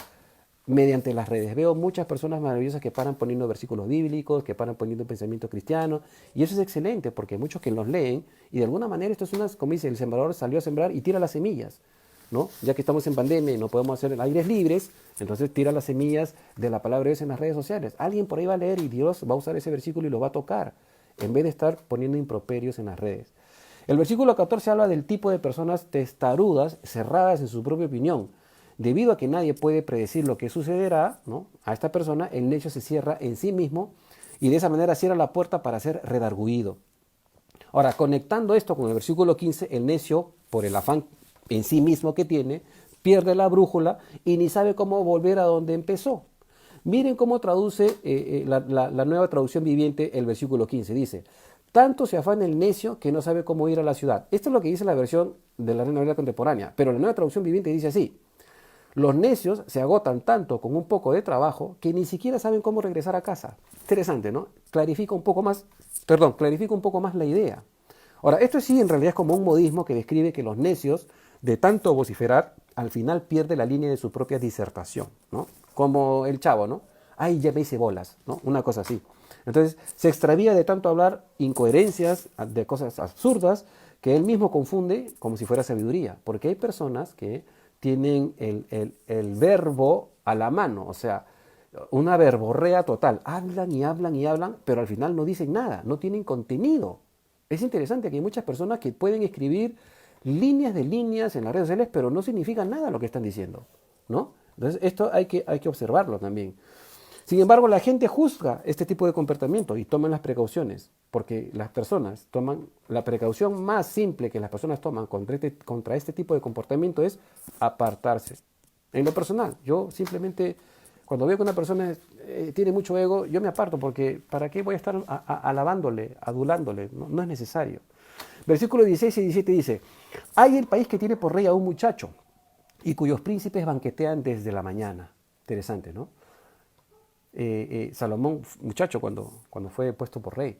mediante las redes? Veo muchas personas maravillosas que paran poniendo versículos bíblicos, que paran poniendo pensamientos cristianos, y eso es excelente porque hay muchos que los leen y de alguna manera esto es como dice, el sembrador salió a sembrar y tira las semillas, ¿no? Ya que estamos en pandemia y no podemos hacer aires libres, entonces tira las semillas de la palabra de Dios en las redes sociales. Alguien por ahí va a leer y Dios va a usar ese versículo y lo va a tocar, en vez de estar poniendo improperios en las redes. El versículo 14 habla del tipo de personas testarudas, cerradas en su propia opinión. Debido a que nadie puede predecir lo que sucederá, ¿no? A esta persona, el necio se cierra en sí mismo y de esa manera cierra la puerta para ser redarguido. Ahora, conectando esto con el versículo 15, el necio, por el afán en sí mismo que tiene, pierde la brújula y ni sabe cómo volver a donde empezó. Miren cómo traduce la nueva traducción viviente el versículo 15. Dice, tanto se afana el necio que no sabe cómo ir a la ciudad. Esto es lo que dice la versión de la Reina Valera contemporánea, pero la nueva traducción viviente dice así. Los necios se agotan tanto con un poco de trabajo que ni siquiera saben cómo regresar a casa. Interesante, ¿no? Clarifica un poco más la idea. Ahora, esto sí en realidad es como un modismo que describe que los necios, de tanto vociferar, al final pierde la línea de su propia disertación, ¿no? Como el chavo, ¿no? Ay, ya me hice bolas, ¿no? Una cosa así. Entonces, se extravía de tanto hablar incoherencias, de cosas absurdas, que él mismo confunde como si fuera sabiduría. Porque hay personas que tienen el verbo a la mano, o sea, una verborrea total. Hablan y hablan y hablan, pero al final no dicen nada, no tienen contenido. Es interesante que hay muchas personas que pueden escribir líneas de líneas en las redes sociales, pero no significa nada lo que están diciendo, ¿no? Entonces esto hay que observarlo también. Sin embargo, la gente juzga este tipo de comportamiento y toman las precauciones, porque las personas toman la precaución más simple que las personas toman contra este tipo de comportamiento es apartarse. En lo personal, yo simplemente, cuando veo que una persona tiene mucho ego, yo me aparto, porque ¿para qué voy a estar alabándole, adulándole? No es necesario. Versículos 16 y 17 dice, hay el país que tiene por rey a un muchacho y cuyos príncipes banquetean desde la mañana. Interesante, ¿no? Salomón, muchacho, cuando fue puesto por rey.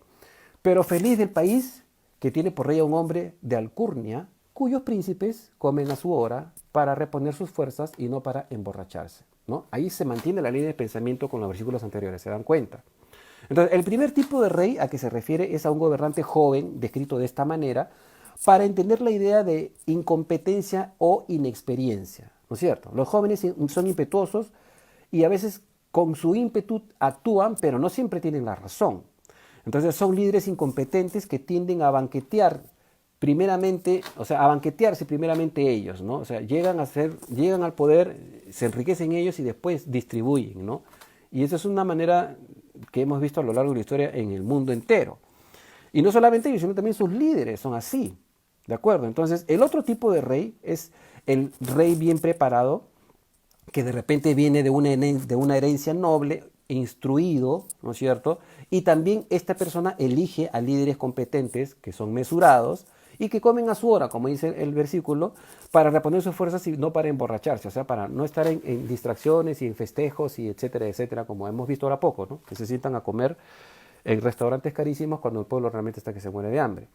Pero feliz del país que tiene por rey a un hombre de alcurnia, cuyos príncipes comen a su hora para reponer sus fuerzas y no para emborracharse, ¿no? Ahí se mantiene la línea de pensamiento con los versículos anteriores, ¿se dan cuenta? Entonces, el primer tipo de rey a que se refiere es a un gobernante joven, descrito de esta manera, para entender la idea de incompetencia o inexperiencia, ¿no es cierto? Los jóvenes son impetuosos y a veces con su ímpetu actúan, pero no siempre tienen la razón. Entonces son líderes incompetentes que tienden a banquetear primeramente, o sea, a banquetearse primeramente ellos, ¿no? O sea, llegan al poder, se enriquecen ellos y después distribuyen, ¿no? Y esa es una manera que hemos visto a lo largo de la historia en el mundo entero. Y no solamente ellos, sino también sus líderes son así, ¿de acuerdo? Entonces, el otro tipo de rey es el rey bien preparado, que de repente viene de una herencia noble, instruido, ¿no es cierto? Y también esta persona elige a líderes competentes, que son mesurados, y que comen a su hora, como dice el versículo, para reponer sus fuerzas y no para emborracharse, o sea, para no estar en distracciones y en festejos y etcétera, etcétera, como hemos visto ahora poco, ¿no? Que se sientan a comer en restaurantes carísimos cuando el pueblo realmente está que se muere de hambre.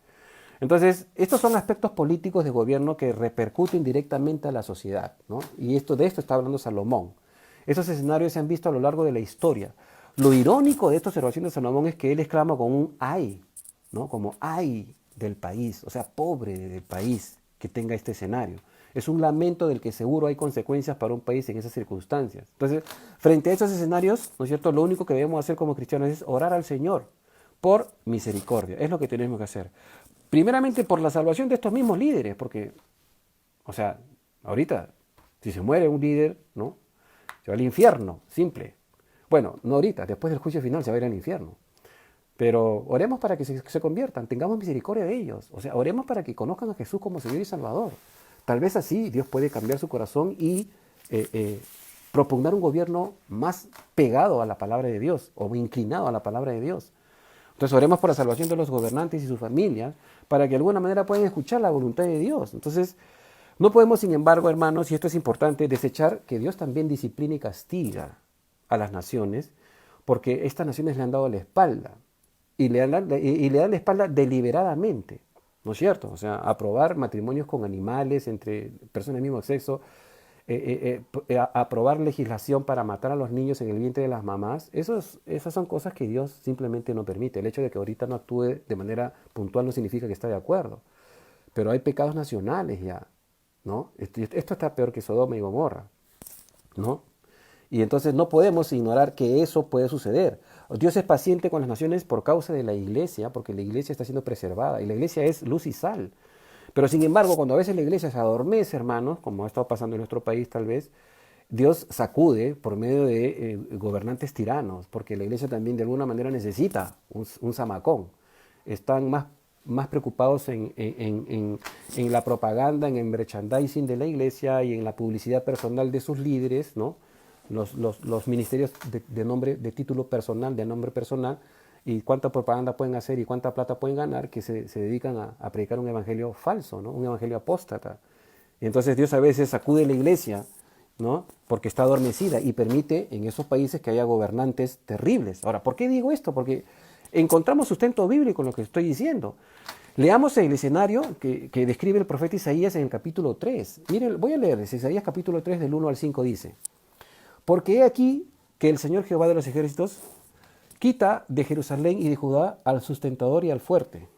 Entonces, estos son aspectos políticos de gobierno que repercuten directamente a la sociedad, ¿no? Y de esto está hablando Salomón. Esos escenarios se han visto a lo largo de la historia. Lo irónico de esta observación de Salomón es que él exclama con un ay, ¿no? Como ay del país, o sea, pobre del país que tenga este escenario. Es un lamento del que seguro hay consecuencias para un país en esas circunstancias. Entonces, frente a esos escenarios, ¿no es cierto? Lo único que debemos hacer como cristianos es orar al Señor por misericordia. Es lo que tenemos que hacer. Primeramente por la salvación de estos mismos líderes, porque, o sea, ahorita, si se muere un líder, ¿no? Se va al infierno, simple. Bueno, no ahorita, después del juicio final se va a ir al infierno. Pero oremos para que se conviertan, tengamos misericordia de ellos. O sea, oremos para que conozcan a Jesús como Señor y Salvador. Tal vez así Dios puede cambiar su corazón y propugnar un gobierno más pegado a la palabra de Dios o inclinado a la palabra de Dios. Entonces oremos por la salvación de los gobernantes y sus familias para que de alguna manera puedan escuchar la voluntad de Dios. Entonces no podemos, sin embargo, hermanos, y esto es importante, desechar que Dios también disciplina y castiga a las naciones, porque estas naciones le han dado la espalda y le dan la espalda deliberadamente, ¿no es cierto? O sea, aprobar matrimonios con animales entre personas del mismo sexo, aprobar legislación para matar a los niños en el vientre de las mamás, esas son cosas que Dios simplemente no permite. El hecho de que ahorita no actúe de manera puntual no significa que está de acuerdo. Pero hay pecados nacionales ya, ¿no? Esto está peor que Sodoma y Gomorra, ¿no? Y entonces no podemos ignorar que eso puede suceder. Dios es paciente con las naciones por causa de la iglesia, porque la iglesia está siendo preservada y la iglesia es luz y sal. Pero sin embargo, cuando a veces la iglesia se adormece, hermanos, como ha estado pasando en nuestro país tal vez, Dios sacude por medio de gobernantes tiranos, porque la iglesia también de alguna manera necesita un zamacón. Están más preocupados en la propaganda, en el merchandising de la iglesia y en la publicidad personal de sus líderes, ¿no? Los ministerios de título personal, de nombre personal, y cuánta propaganda pueden hacer y cuánta plata pueden ganar, que se dedican a predicar un evangelio falso, ¿no? Un evangelio apóstata. Y entonces Dios a veces sacude la iglesia, ¿no? Porque está adormecida y permite en esos países que haya gobernantes terribles. Ahora, ¿por qué digo esto? Porque encontramos sustento bíblico en lo que estoy diciendo. Leamos el escenario que describe el profeta Isaías en el capítulo 3. Miren, voy a leer, Isaías capítulo 3 del 1 al 5 dice: porque he aquí que el Señor Jehová de los ejércitos quita de Jerusalén y de Judá al sustentador y al fuerte,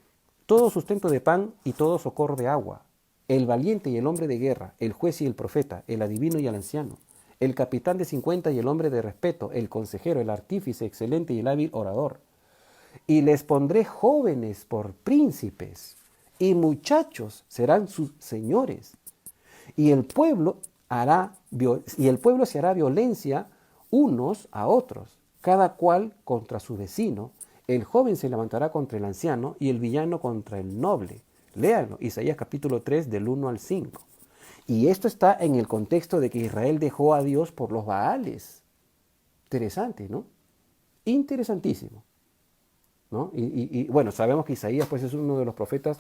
todo sustento de pan y todo socorro de agua, el valiente y el hombre de guerra, el juez y el profeta, el adivino y el anciano, el capitán de 50 y el hombre de respeto, el consejero, el artífice excelente y el hábil orador. Y les pondré jóvenes por príncipes, y muchachos serán sus señores. Y el pueblo se hará violencia unos a otros, cada cual contra su vecino. El joven se levantará contra el anciano y el villano contra el noble. Léanlo, Isaías capítulo 3 del 1 al 5. Y esto está en el contexto de que Israel dejó a Dios por los Baales. Interesante, ¿no? Interesantísimo, ¿no? Y bueno, sabemos que Isaías pues, es uno de los profetas,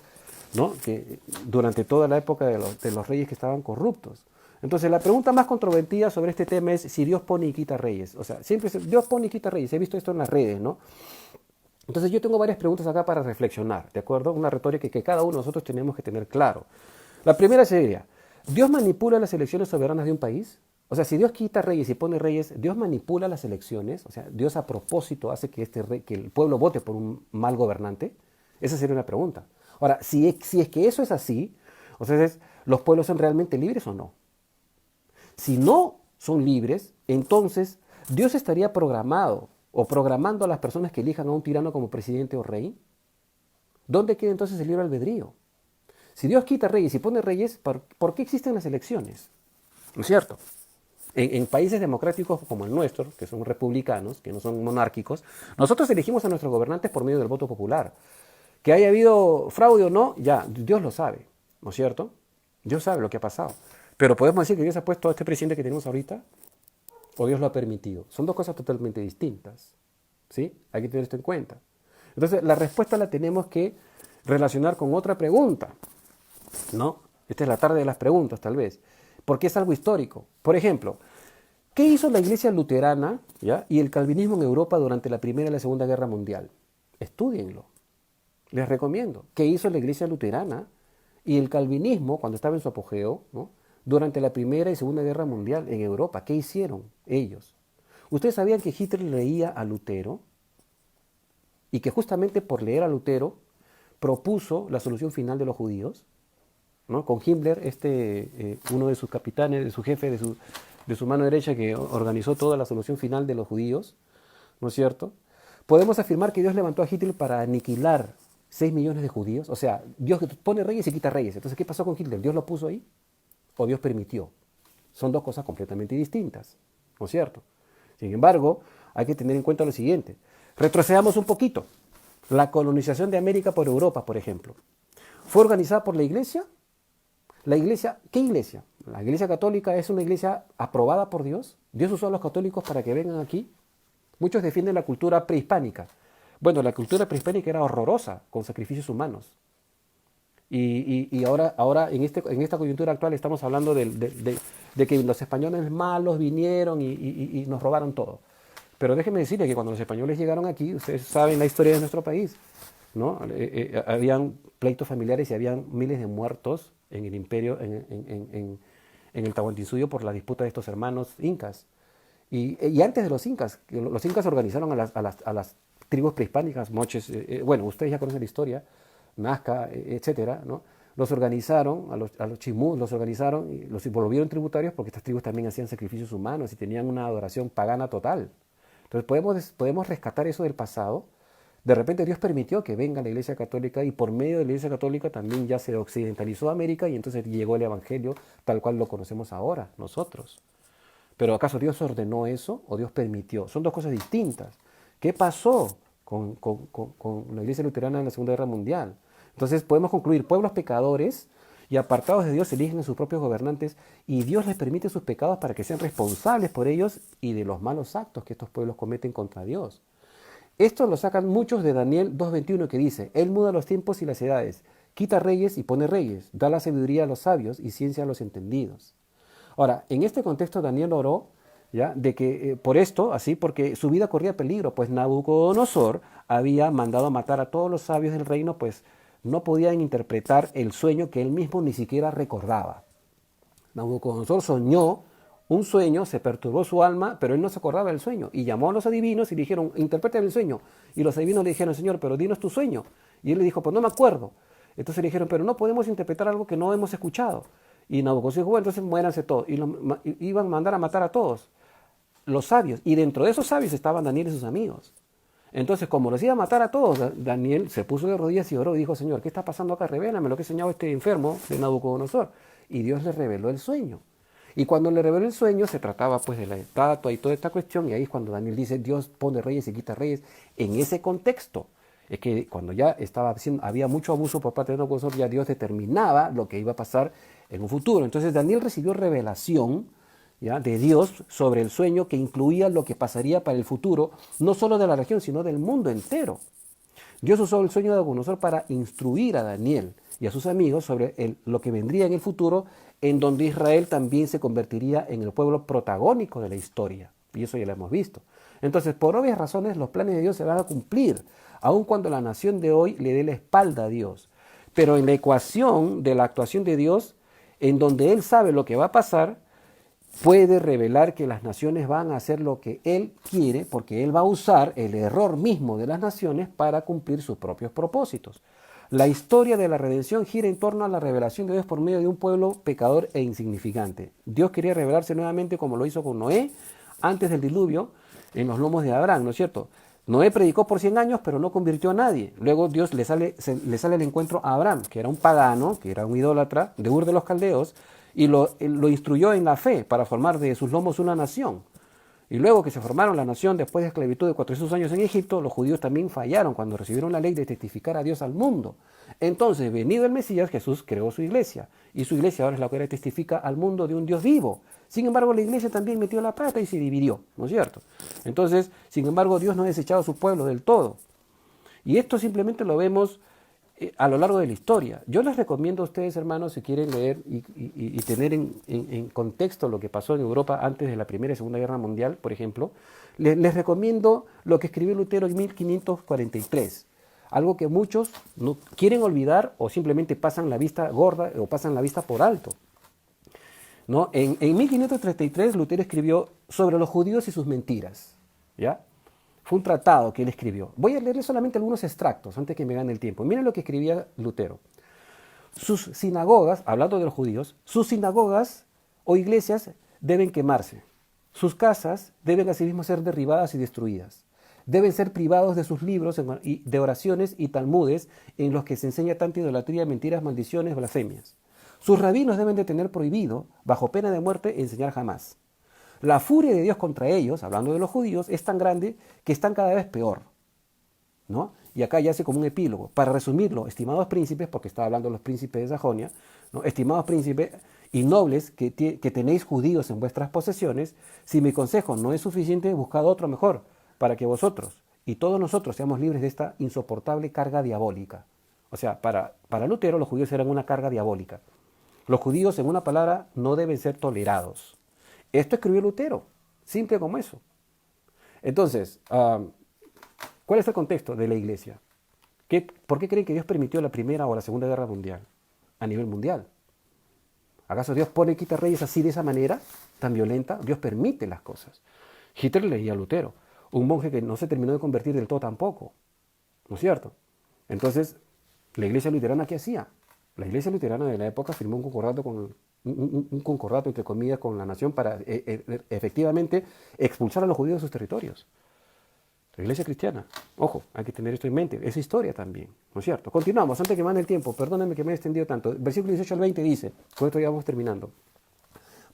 ¿no? Que durante toda la época de los reyes que estaban corruptos. Entonces, la pregunta más controvertida sobre este tema es si Dios pone y quita reyes. O sea, siempre Dios pone y quita reyes. He visto esto en las redes, ¿no? Entonces, yo tengo varias preguntas acá para reflexionar, ¿de acuerdo? Una retórica que cada uno de nosotros tenemos que tener claro. La primera sería, ¿Dios manipula las elecciones soberanas de un país? O sea, si Dios quita reyes y pone reyes, ¿Dios manipula las elecciones? O sea, ¿Dios a propósito hace que, que el pueblo vote por un mal gobernante? Esa sería una pregunta. Ahora, si es que eso es así, o sea, ¿los pueblos son realmente libres o no? Si no son libres, entonces Dios estaría programado o programando a las personas que elijan a un tirano como presidente o rey. ¿Dónde queda entonces el libre albedrío? Si Dios quita reyes y pone reyes, ¿por qué existen las elecciones? ¿No es cierto? En países democráticos como el nuestro, que son republicanos, que no son monárquicos, nosotros elegimos a nuestros gobernantes por medio del voto popular. Que haya habido fraude o no, ya, Dios lo sabe, ¿no es cierto? Dios sabe lo que ha pasado. Pero podemos decir que Dios ha puesto a este presidente que tenemos ahorita, o Dios lo ha permitido. Son dos cosas totalmente distintas, ¿sí? Hay que tener esto en cuenta. Entonces, la respuesta la tenemos que relacionar con otra pregunta, ¿no? Esta es la tarde de las preguntas, tal vez, porque es algo histórico. Por ejemplo, ¿qué hizo la iglesia luterana, ¿ya?, y el calvinismo en Europa durante la Primera y la Segunda Guerra Mundial? Estúdienlo. Les recomiendo. ¿Qué hizo la iglesia luterana y el calvinismo cuando estaba en su apogeo, ¿no?, durante la Primera y Segunda Guerra Mundial en Europa? ¿Qué hicieron ellos? ¿Ustedes sabían que Hitler leía a Lutero? Y que justamente por leer a Lutero propuso la solución final de los judíos, ¿no? Con Himmler, uno de sus capitanes, de su jefe, de su mano derecha, que organizó toda la solución final de los judíos, ¿no es cierto? Podemos afirmar que Dios levantó a Hitler para aniquilar 6 millones de judíos. O sea, Dios pone reyes y quita reyes. Entonces, ¿qué pasó con Hitler? ¿Dios lo puso ahí o Dios permitió? Son dos cosas completamente distintas, ¿no es cierto? Sin embargo, hay que tener en cuenta lo siguiente. Retrocedamos un poquito. La colonización de América por Europa, por ejemplo, ¿fue organizada por la iglesia? La iglesia, ¿qué iglesia? La iglesia católica es una iglesia aprobada por Dios. Dios usó a los católicos para que vengan aquí. Muchos defienden la cultura prehispánica. Bueno, la cultura prehispánica era horrorosa, con sacrificios humanos. Y ahora en esta coyuntura actual estamos hablando de que los españoles malos vinieron y nos robaron todo. Pero déjenme decirles que cuando los españoles llegaron aquí, ustedes saben la historia de nuestro país, ¿no? Habían pleitos familiares y habían miles de muertos en el imperio, en el Tahuantinsuyo por la disputa de estos hermanos incas. Y antes de los incas organizaron a las tribus prehispánicas, moches, bueno, ustedes ya conocen la historia, Nazca, etcétera, ¿no? Los organizaron, a los chimús los organizaron y los volvieron tributarios porque estas tribus también hacían sacrificios humanos y tenían una adoración pagana total. Entonces podemos rescatar eso del pasado. De repente Dios permitió que venga la Iglesia Católica y por medio de la Iglesia Católica también ya se occidentalizó América y entonces llegó el Evangelio tal cual lo conocemos ahora, nosotros. Pero ¿acaso Dios ordenó eso o Dios permitió? Son dos cosas distintas. ¿Qué pasó con la Iglesia Luterana en la Segunda Guerra Mundial? Entonces podemos concluir, pueblos pecadores y apartados de Dios eligen a sus propios gobernantes y Dios les permite sus pecados para que sean responsables por ellos y de los malos actos que estos pueblos cometen contra Dios. Esto lo sacan muchos de Daniel 2.21 que dice, Él muda los tiempos y las edades, quita reyes y pone reyes, da la sabiduría a los sabios y ciencia a los entendidos. Ahora, en este contexto Daniel oró, ¿ya?, de que por esto, así, porque su vida corría peligro, pues Nabucodonosor había mandado a matar a todos los sabios del reino, pues no podían interpretar el sueño que él mismo ni siquiera recordaba. Nabucodonosor soñó un sueño, se perturbó su alma, pero él no se acordaba del sueño. Y llamó a los adivinos y le dijeron, interpreten el sueño. Y los adivinos le dijeron, Señor, pero dinos tu sueño. Y él le dijo, pues no me acuerdo. Entonces le dijeron, pero no podemos interpretar algo que no hemos escuchado. Y Nabucodonosor dijo, bueno, entonces muéranse todos. Y iban a mandar a matar a todos, los sabios. Y dentro de esos sabios estaban Daniel y sus amigos. Entonces, como los iba a matar a todos, Daniel se puso de rodillas y oró y dijo, Señor, ¿qué está pasando acá? Revélame lo que ha soñado este enfermo de Nabucodonosor. Y Dios le reveló el sueño. Y cuando le reveló el sueño, se trataba pues de la estatua y toda esta cuestión. Y ahí es cuando Daniel dice, Dios pone reyes y quita reyes. En ese contexto, es que cuando ya había mucho abuso por parte de Nabucodonosor, ya Dios determinaba lo que iba a pasar en un futuro. Entonces Daniel recibió revelación, ¿ya?, de Dios sobre el sueño que incluía lo que pasaría para el futuro, no solo de la región, sino del mundo entero. Dios usó el sueño de Nabucodonosor para instruir a Daniel y a sus amigos sobre lo que vendría en el futuro, en donde Israel también se convertiría en el pueblo protagónico de la historia. Y eso ya lo hemos visto. Entonces, por obvias razones, los planes de Dios se van a cumplir, aun cuando la nación de hoy le dé la espalda a Dios. Pero en la ecuación de la actuación de Dios, en donde Él sabe lo que va a pasar, puede revelar que las naciones van a hacer lo que Él quiere, porque Él va a usar el error mismo de las naciones para cumplir sus propios propósitos. La historia de la redención gira en torno a la revelación de Dios por medio de un pueblo pecador e insignificante. Dios quería revelarse nuevamente como lo hizo con Noé antes del diluvio en los lomos de Abraham, ¿no es cierto? Noé predicó por 100 años, pero no convirtió a nadie. Luego Dios le sale al encuentro a Abraham, que era un pagano, que era un idólatra de Ur de los Caldeos, y lo instruyó en la fe para formar de sus lomos una nación. Y luego que se formaron la nación después de esclavitud de 400 años en Egipto, los judíos también fallaron cuando recibieron la ley de testificar a Dios al mundo. Entonces, venido el Mesías, Jesús creó su iglesia. Y su iglesia ahora es la que testifica al mundo de un Dios vivo. Sin embargo, la iglesia también metió la pata y se dividió, ¿no es cierto? Entonces, sin embargo, Dios no ha desechado a su pueblo del todo. Y esto simplemente lo vemos a lo largo de la historia. Yo les recomiendo a ustedes, hermanos, si quieren leer y tener en contexto lo que pasó en Europa antes de la Primera y Segunda Guerra Mundial, por ejemplo, les recomiendo lo que escribió Lutero en 1543. Algo que muchos no quieren olvidar o simplemente pasan la vista gorda o pasan la vista por alto, ¿no? En 1533 Lutero escribió sobre los judíos y sus mentiras, ¿ya? Fue un tratado que él escribió. Voy a leerle solamente algunos extractos antes que me gane el tiempo. Miren lo que escribía Lutero. Sus sinagogas, hablando de los judíos, sus sinagogas o iglesias deben quemarse. Sus casas deben asimismo ser derribadas y destruidas. Deben ser privados de sus libros de oraciones y talmudes en los que se enseña tanta idolatría, mentiras, maldiciones, blasfemias. Sus rabinos deben de tener prohibido, bajo pena de muerte, enseñar jamás. La furia de Dios contra ellos, hablando de los judíos, es tan grande que están cada vez peor, ¿no? Y acá ya hace como un epílogo. Para resumirlo, estimados príncipes, porque estaba hablando de los príncipes de Sajonia, ¿no? Estimados príncipes y nobles que tenéis judíos en vuestras posesiones, si mi consejo no es suficiente, buscad otro mejor, para que vosotros y todos nosotros seamos libres de esta insoportable carga diabólica. O sea, para Lutero los judíos eran una carga diabólica. Los judíos, en una palabra, no deben ser tolerados. Esto escribió Lutero, simple como eso. Entonces, ¿cuál es el contexto de la iglesia? ¿Por qué creen que Dios permitió la Primera o la Segunda Guerra Mundial a nivel mundial? ¿Acaso Dios pone y quita reyes así de esa manera, tan violenta? Dios permite las cosas. Hitler leía a Lutero, un monje que no se terminó de convertir del todo tampoco, ¿no es cierto? Entonces, ¿la iglesia luterana qué hacía? La iglesia luterana de la época firmó un concordato, entre comillas, con la nación para efectivamente expulsar a los judíos de sus territorios. La iglesia cristiana, ojo, hay que tener esto en mente, es historia también, ¿no es cierto? Continuamos, antes que mande el tiempo, perdónenme que me he extendido tanto. Versículo 18 al 20 dice, con esto ya vamos terminando.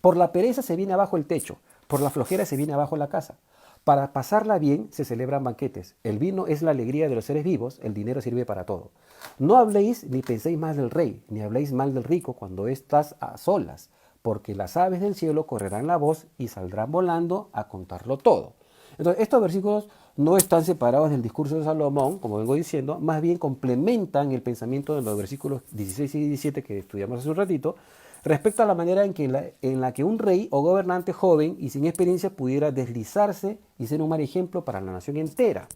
Por la pereza se viene abajo el techo, por la flojera se viene abajo la casa. Para pasarla bien se celebran banquetes. El vino es la alegría de los seres vivos, el dinero sirve para todo. No habléis ni penséis mal del rey, ni habléis mal del rico cuando estás a solas, porque las aves del cielo correrán la voz y saldrán volando a contarlo todo. Entonces, estos versículos no están separados del discurso de Salomón, como vengo diciendo, más bien complementan el pensamiento de los versículos 16 y 17 que estudiamos hace un ratito, respecto a la manera en la que un rey o gobernante joven y sin experiencia pudiera deslizarse y ser un mal ejemplo para la nación entera.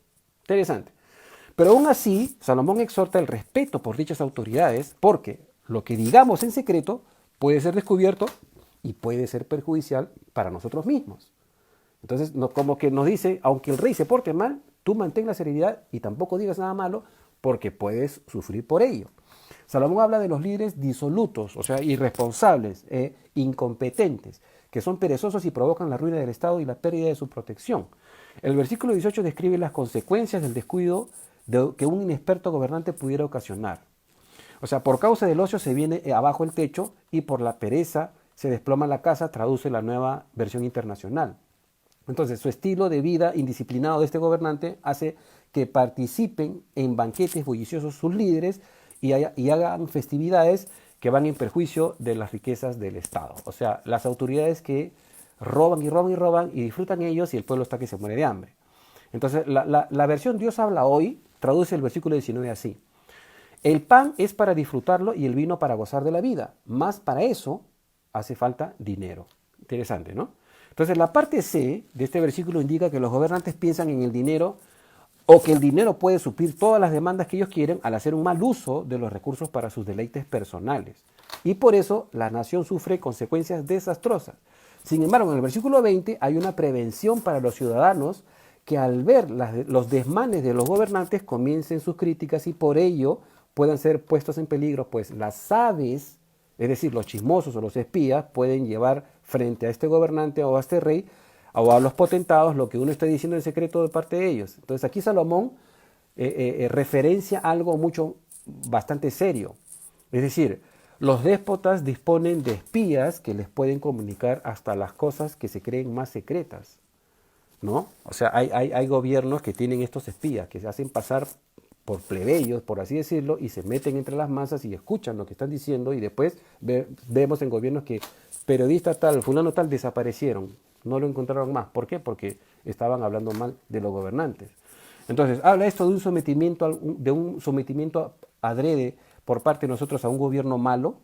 Interesante. Pero aún así, Salomón exhorta el respeto por dichas autoridades porque lo que digamos en secreto puede ser descubierto y puede ser perjudicial para nosotros mismos. Entonces, como que nos dice, aunque el rey se porte mal, tú mantén la serenidad y tampoco digas nada malo porque puedes sufrir por ello. Salomón habla de los líderes disolutos, o sea, irresponsables e incompetentes, que son perezosos y provocan la ruina del Estado y la pérdida de su protección. El versículo 18 describe las consecuencias del descuido que un inexperto gobernante pudiera ocasionar. O sea, por causa del ocio se viene abajo el techo y por la pereza se desploma la casa, traduce la Nueva Versión Internacional. Entonces, su estilo de vida indisciplinado de este gobernante hace que participen en banquetes bulliciosos sus líderes y hagan festividades que van en perjuicio de las riquezas del Estado. O sea, las autoridades que roban y roban y roban y disfrutan ellos y el pueblo está que se muere de hambre. Entonces, la versión Dios habla hoy traduce el versículo 19 así. El pan es para disfrutarlo y el vino para gozar de la vida. Más para eso hace falta dinero. Interesante, ¿no? Entonces la parte C de este versículo indica que los gobernantes piensan en el dinero o que el dinero puede suplir todas las demandas que ellos quieren al hacer un mal uso de los recursos para sus deleites personales. Y por eso la nación sufre consecuencias desastrosas. Sin embargo, en el versículo 20 hay una prevención para los ciudadanos que al ver los desmanes de los gobernantes comiencen sus críticas y por ello puedan ser puestos en peligro, pues las aves, es decir, los chismosos o los espías, pueden llevar frente a este gobernante o a este rey o a los potentados lo que uno está diciendo en secreto de parte de ellos. Entonces aquí Salomón referencia algo bastante serio. Es decir, los déspotas disponen de espías que les pueden comunicar hasta las cosas que se creen más secretas, ¿no? O sea, hay gobiernos que tienen estos espías, que se hacen pasar por plebeyos, por así decirlo, y se meten entre las masas y escuchan lo que están diciendo y después vemos en gobiernos que periodista tal, fulano tal, desaparecieron, no lo encontraron más. ¿Por qué? Porque estaban hablando mal de los gobernantes. Entonces, habla esto de un sometimiento adrede por parte de nosotros a un gobierno malo.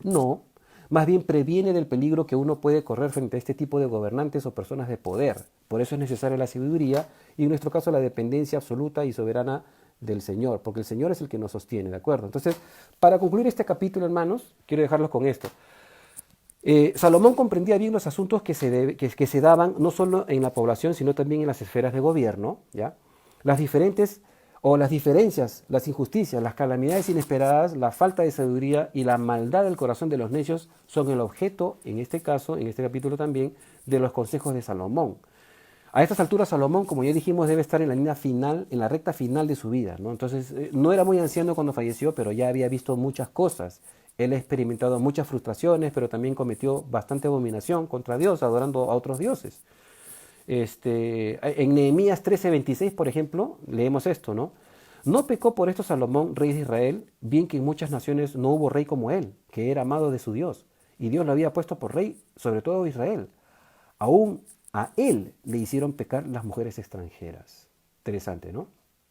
No, más bien previene del peligro que uno puede correr frente a este tipo de gobernantes o personas de poder. Por eso es necesaria la sabiduría y en nuestro caso la dependencia absoluta y soberana del Señor, porque el Señor es el que nos sostiene, ¿de acuerdo? Entonces, para concluir este capítulo, hermanos, quiero dejarlos con esto. Salomón comprendía bien los asuntos que se daban no solo en la población, sino también en las esferas de gobierno, ¿ya? Las diferencias, las injusticias, las calamidades inesperadas, la falta de sabiduría y la maldad del corazón de los necios son el objeto, en este caso, en este capítulo también, de los consejos de Salomón. A estas alturas Salomón, como ya dijimos, debe estar en la línea final, en la recta final de su vida, ¿no? Entonces, no era muy anciano cuando falleció, pero ya había visto muchas cosas. Él ha experimentado muchas frustraciones, pero también cometió bastante abominación contra Dios, adorando a otros dioses. En Nehemías 13:26, por ejemplo, leemos esto, ¿no? No pecó por esto Salomón, rey de Israel, bien que en muchas naciones no hubo rey como él, que era amado de su Dios, y Dios lo había puesto por rey sobre todo Israel. Aún a él le hicieron pecar las mujeres extranjeras. Interesante, ¿no?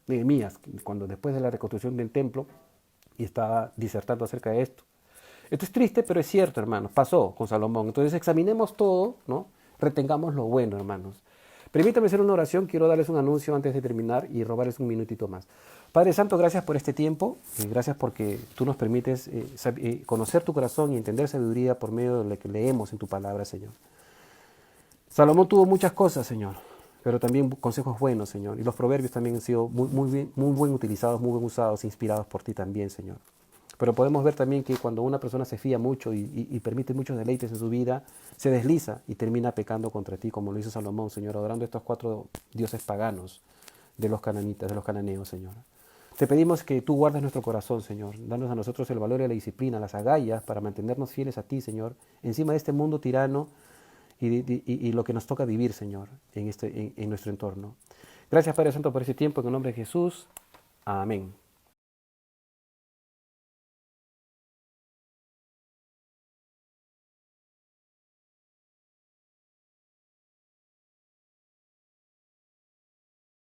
Nehemías, cuando después de la reconstrucción del templo, y estaba disertando acerca de esto. Esto es triste, pero es cierto, hermanos, pasó con Salomón. Entonces examinemos todo, ¿no? Retengamos lo bueno, hermanos. Permítame hacer una oración, quiero darles un anuncio antes de terminar y robarles un minutito más. Padre Santo, gracias por este tiempo, gracias porque tú nos permites conocer tu corazón y entender sabiduría por medio de lo que leemos en tu palabra, Señor. Salomón tuvo muchas cosas, Señor, pero también consejos buenos, Señor. Y los proverbios también han sido muy bien utilizados, muy bien usados, inspirados por ti también, Señor. Pero podemos ver también que cuando una persona se fía mucho y permite muchos deleites en su vida, se desliza y termina pecando contra ti, como lo hizo Salomón, Señor, adorando estos 4 dioses paganos de los cananitas, de los cananeos, Señor. Te pedimos que tú guardes nuestro corazón, Señor. Danos a nosotros el valor y la disciplina, las agallas para mantenernos fieles a ti, Señor, encima de este mundo tirano y lo que nos toca vivir, Señor, en nuestro entorno. Gracias, Padre Santo, por este tiempo. En el nombre de Jesús. Amén.